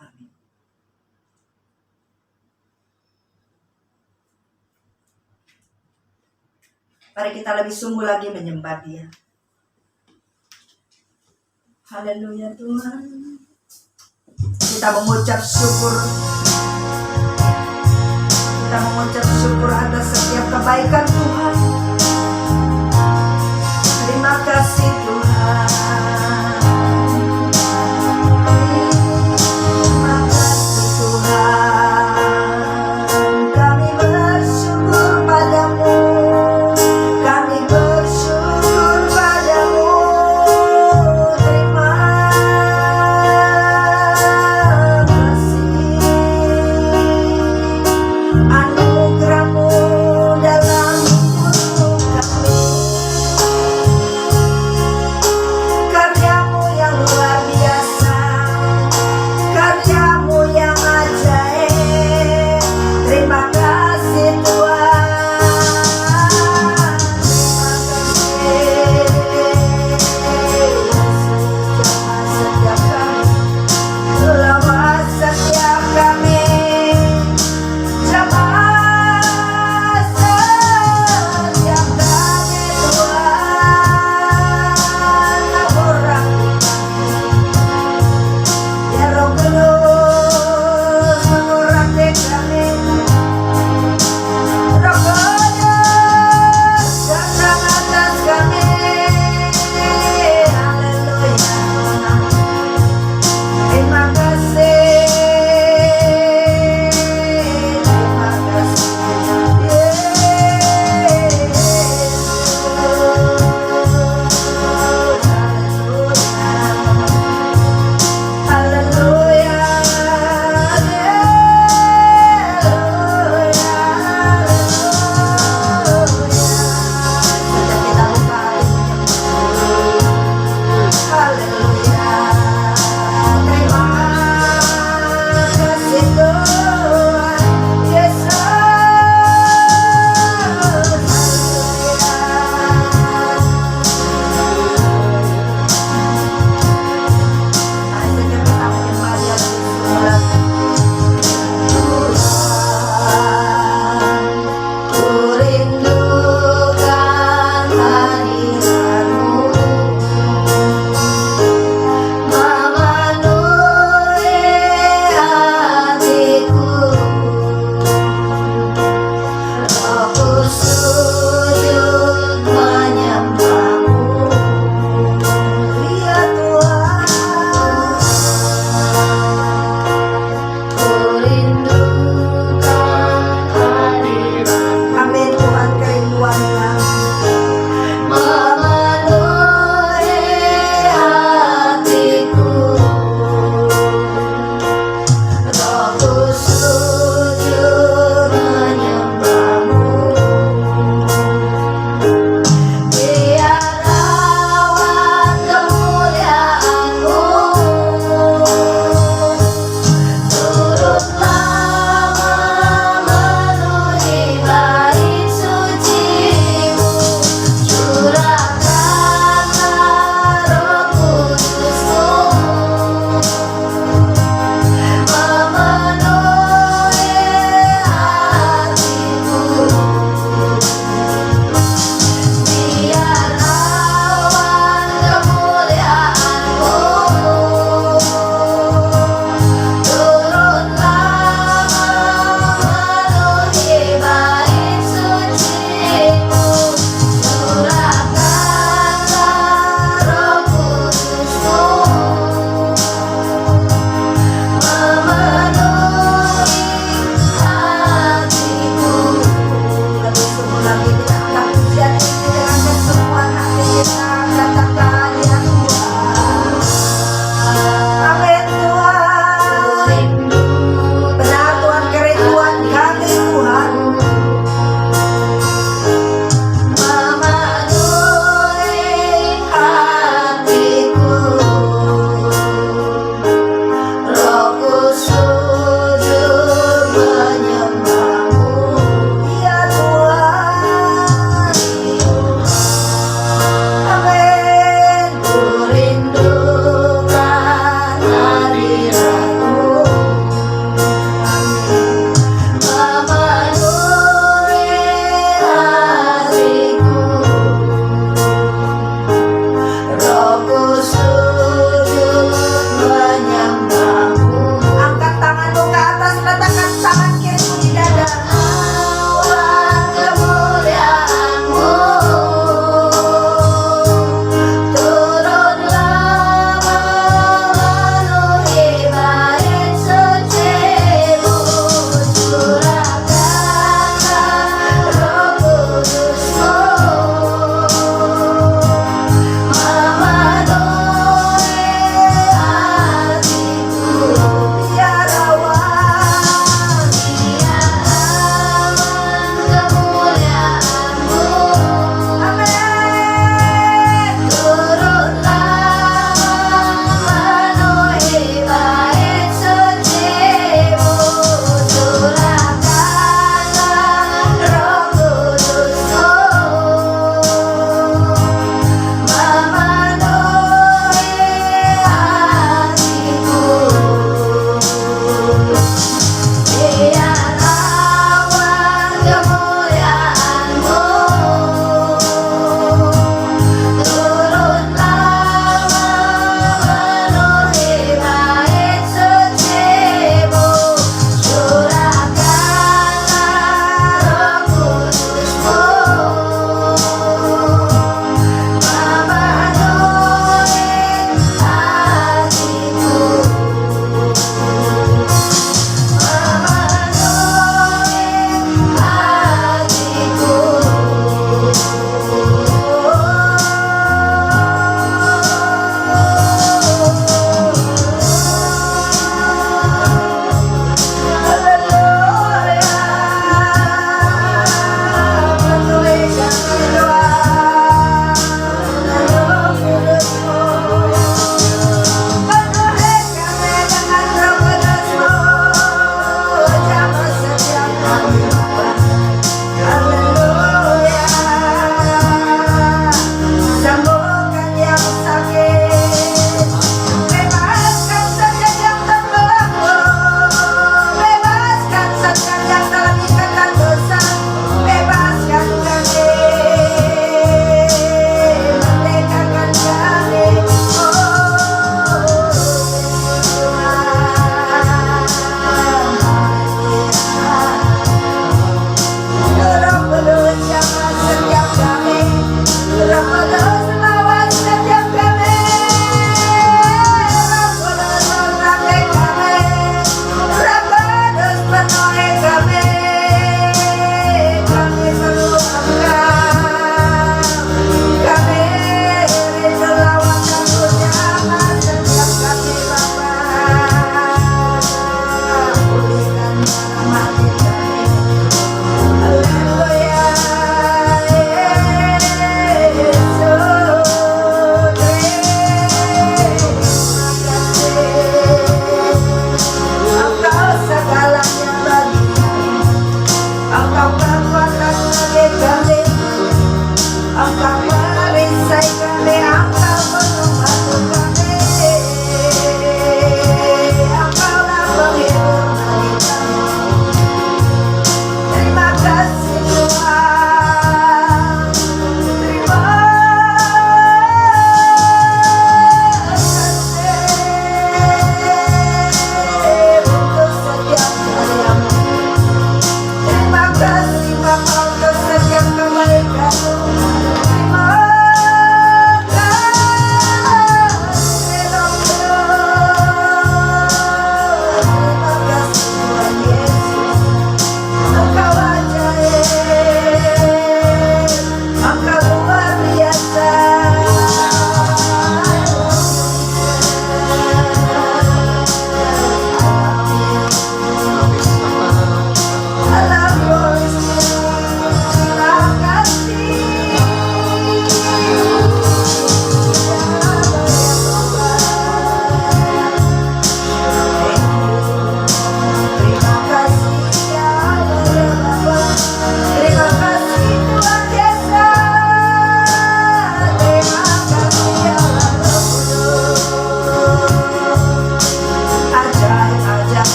Amin. Mari kita lebih sungguh lagi menyembah Dia. Haleluya Tuhan. Kita mengucap syukur. Kita mengucap syukur atas setiap kebaikan Tuhan. Terima kasih Tuhan. Terima kasih Tuhan.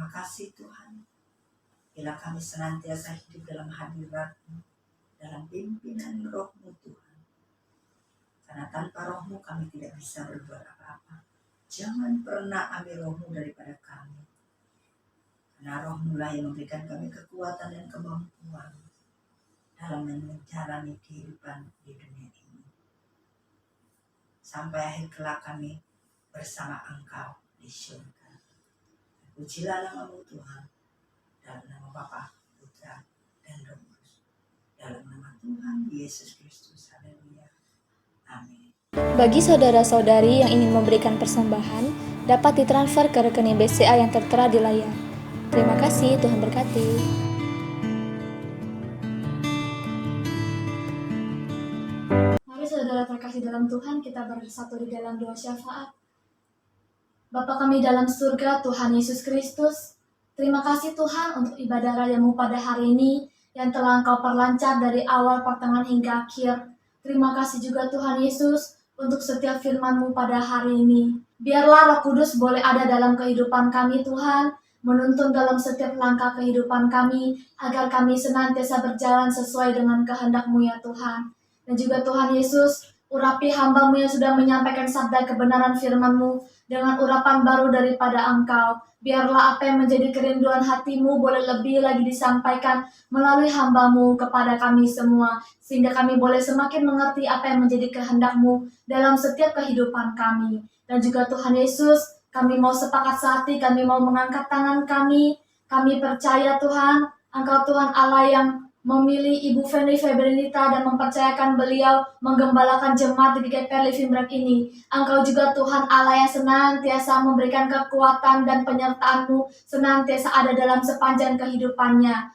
Terima kasih Tuhan. Bila kami senantiasa hidup dalam hadirat-Mu, dalam pimpinan Roh-Mu Tuhan. Karena tanpa Roh-Mu kami tidak bisa berbuat apa-apa. Jangan pernah ambil Roh-Mu daripada kami. Karena Roh-Mu lah yang memberikan kami kekuatan dan kemampuan dalam menjalani kehidupan di dunia ini. Sampai akhir kelak kami bersama Engkau di surga. Pujilah nama-Mu Tuhan, dalam nama Bapa, Putra, dan Roh Kudus. Dalam nama Tuhan Yesus Kristus. Haleluya. Amin. Bagi saudara-saudari yang ingin memberikan persembahan, dapat ditransfer ke rekening BCA yang tertera di layar. Terima kasih, Tuhan berkati. Mari saudara terkasih dalam Tuhan, kita bersatu di dalam doa syafaat. Bapa kami dalam surga, Tuhan Yesus Kristus, terima kasih Tuhan untuk ibadah rayamu pada hari ini yang telah Engkau perlancar dari awal, pertengahan hingga akhir. Terima kasih juga Tuhan Yesus untuk setiap firman-Mu pada hari ini. Biarlah Roh Kudus boleh ada dalam kehidupan kami Tuhan, menuntun dalam setiap langkah kehidupan kami, agar kami senantiasa berjalan sesuai dengan kehendak-Mu ya Tuhan. Dan juga Tuhan Yesus, urapi hamba-Mu yang sudah menyampaikan sabda kebenaran firman-Mu dengan urapan baru daripada Engkau. Biarlah apa yang menjadi kerinduan hati-Mu boleh lebih lagi disampaikan melalui hamba-Mu kepada kami semua, sehingga kami boleh semakin mengerti apa yang menjadi kehendak-Mu dalam setiap kehidupan kami. Dan juga Tuhan Yesus, kami mau sepakat sehati, kami mau mengangkat tangan kami percaya Tuhan, Engkau Tuhan Allah yang memilih Ibu Feni Febrinita dan mempercayakan beliau menggembalakan jemaat di GKP Living Bread ini. Engkau juga Tuhan Allah yang senantiasa memberikan kekuatan dan penyertaan-Mu senantiasa ada dalam sepanjang kehidupannya.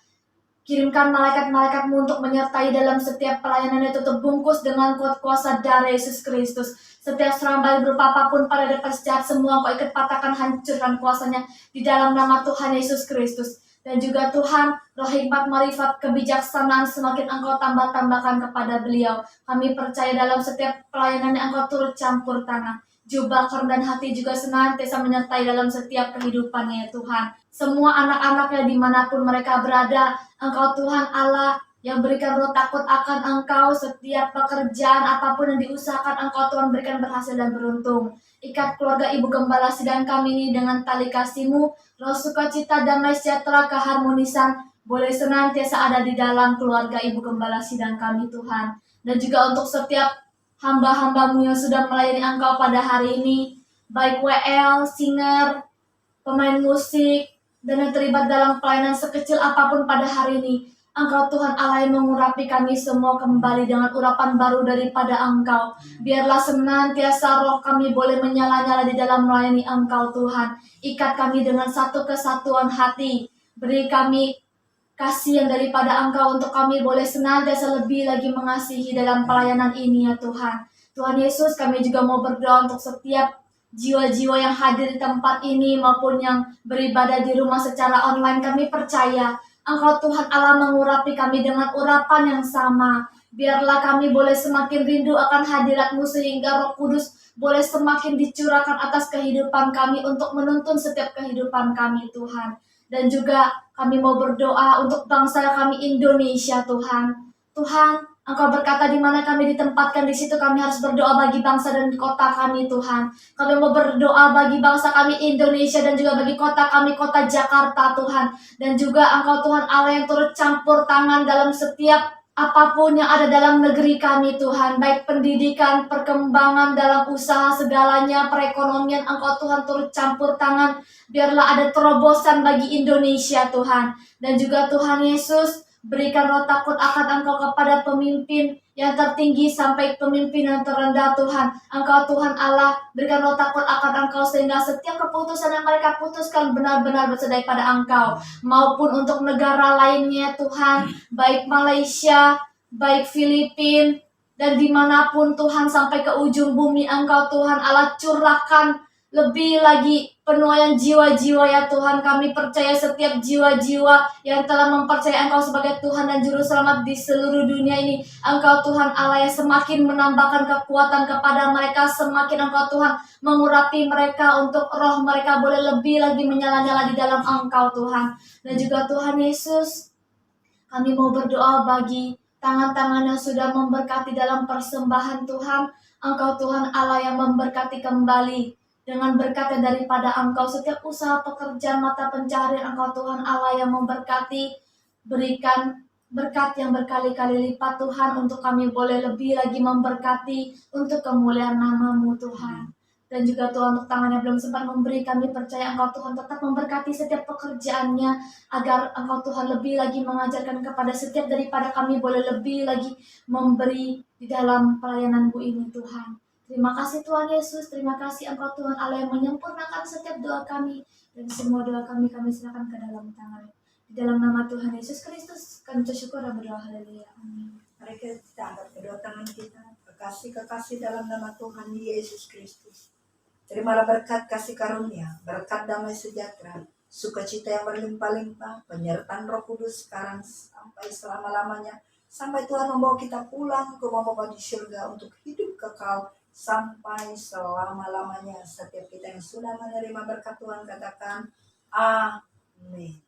Kirimkan malaikat-malaikat-Mu untuk menyertai dalam setiap pelayanan yang tutup bungkus dengan kuat kuasa darah Yesus Kristus. Setiap serangan berupa apapun pada depan sejahat semua Kau ikut patahkan, hancurkan kuasanya di dalam nama Tuhan Yesus Kristus. Dan juga Tuhan, roh hikmat, marifat, kebijaksanaan semakin Engkau tambah-tambahkan kepada beliau. Kami percaya dalam setiap pelayanan yang Engkau turut campur tangan. Jubah, dan hati juga senantiasa menyertai dalam setiap kehidupannya ya Tuhan. Semua anak-anaknya dimanapun mereka berada, Engkau Tuhan Allah yang berikan roh takut akan Engkau. Setiap pekerjaan apapun yang diusahakan Engkau Tuhan berikan berhasil dan beruntung. Ikat keluarga Ibu Gembala Sidang kami ini dengan tali kasih-Mu, roh sukacita, damai sejahtera, keharmonisan boleh senantiasa ada di dalam keluarga Ibu Gembala Sidang kami Tuhan. Dan juga untuk setiap hamba-hamba-Mu yang sudah melayani Engkau pada hari ini, baik WL, singer, pemain musik, dan yang terlibat dalam pelayanan sekecil apapun pada hari ini. Engkau Tuhan Allah yang mengurapi kami semua kembali dengan urapan baru daripada Engkau. Biarlah senantiasa roh kami boleh menyala-nyala di dalam melayani Engkau Tuhan. Ikat kami dengan satu kesatuan hati. Beri kami kasih yang daripada Engkau untuk kami boleh senantiasa lebih lagi mengasihi dalam pelayanan ini ya Tuhan. Tuhan Yesus, kami juga mau berdoa untuk setiap jiwa-jiwa yang hadir di tempat ini maupun yang beribadah di rumah secara online. Kami percaya Engkau Tuhan Allah mengurapi kami dengan urapan yang sama. Biarlah kami boleh semakin rindu akan hadirat-Mu sehingga Roh Kudus boleh semakin dicurahkan atas kehidupan kami untuk menuntun setiap kehidupan kami Tuhan. Dan juga kami mau berdoa untuk bangsa kami Indonesia Tuhan. Tuhan, Engkau berkata di mana kami ditempatkan, di situ kami harus berdoa bagi bangsa dan kota kami Tuhan. Kami mau berdoa bagi bangsa kami Indonesia dan juga bagi kota kami, kota Jakarta Tuhan. Dan juga Engkau Tuhan Allah yang turut campur tangan dalam setiap apapun yang ada dalam negeri kami Tuhan. Baik pendidikan, perkembangan dalam usaha segalanya, perekonomian Engkau Tuhan turut campur tangan. Biarlah ada terobosan bagi Indonesia Tuhan. Dan juga Tuhan Yesus, berikan roh takut akan Engkau kepada pemimpin yang tertinggi sampai pemimpin yang terendah Tuhan. Engkau Tuhan Allah, berikan roh takut akan Engkau sehingga setiap keputusan yang mereka putuskan benar-benar bersedai pada Engkau. Maupun untuk negara lainnya Tuhan, baik Malaysia, baik Filipina, dan dimanapun Tuhan sampai ke ujung bumi Engkau Tuhan Allah curahkan lebih lagi penuaian jiwa-jiwa ya Tuhan. Kami percaya setiap jiwa-jiwa yang telah mempercayai Engkau sebagai Tuhan dan Juru Selamat di seluruh dunia ini. Engkau Tuhan Allah yang semakin menambahkan kekuatan kepada mereka, semakin Engkau Tuhan mengurapi mereka untuk roh mereka boleh lebih lagi menyala-nyala di dalam Engkau Tuhan. Dan juga Tuhan Yesus, kami mau berdoa bagi tangan-tangan yang sudah memberkati dalam persembahan Tuhan. Engkau Tuhan Allah yang memberkati kembali dengan berkat daripada Engkau setiap usaha pekerjaan mata pencaharian Engkau Tuhan Allah yang memberkati, berikan berkat yang berkali-kali lipat Tuhan untuk kami boleh lebih lagi memberkati untuk kemuliaan nama-Mu Tuhan. Dan juga Tuhan untuk tangan yang belum sempat memberi, kami percaya Engkau Tuhan tetap memberkati setiap pekerjaannya, agar Engkau Tuhan lebih lagi mengajarkan kepada setiap daripada kami boleh lebih lagi memberi di dalam pelayanan-Mu ini Tuhan. Terima kasih Tuhan Yesus, terima kasih Engkau Tuhan Allah yang menyempurnakan setiap doa kami, dan semua doa kami serahkan ke dalam tangan. Di dalam nama Tuhan Yesus Kristus kami bersyukur dan berdoa, haleluya, amin. Mari kita angkat kedua tangan kita. Kekasih-kekasih dalam nama Tuhan Yesus Kristus. Terimalah berkat kasih karunia, berkat damai sejahtera, sukacita yang berlimpah-limpah, penyertaan Roh Kudus sekarang sampai selama-lamanya. Sampai Tuhan membawa kita pulang ke Bapa di surga untuk hidup kekal sampai selama-lamanya. Setiap kita yang sudah menerima berkat Tuhan katakan amin.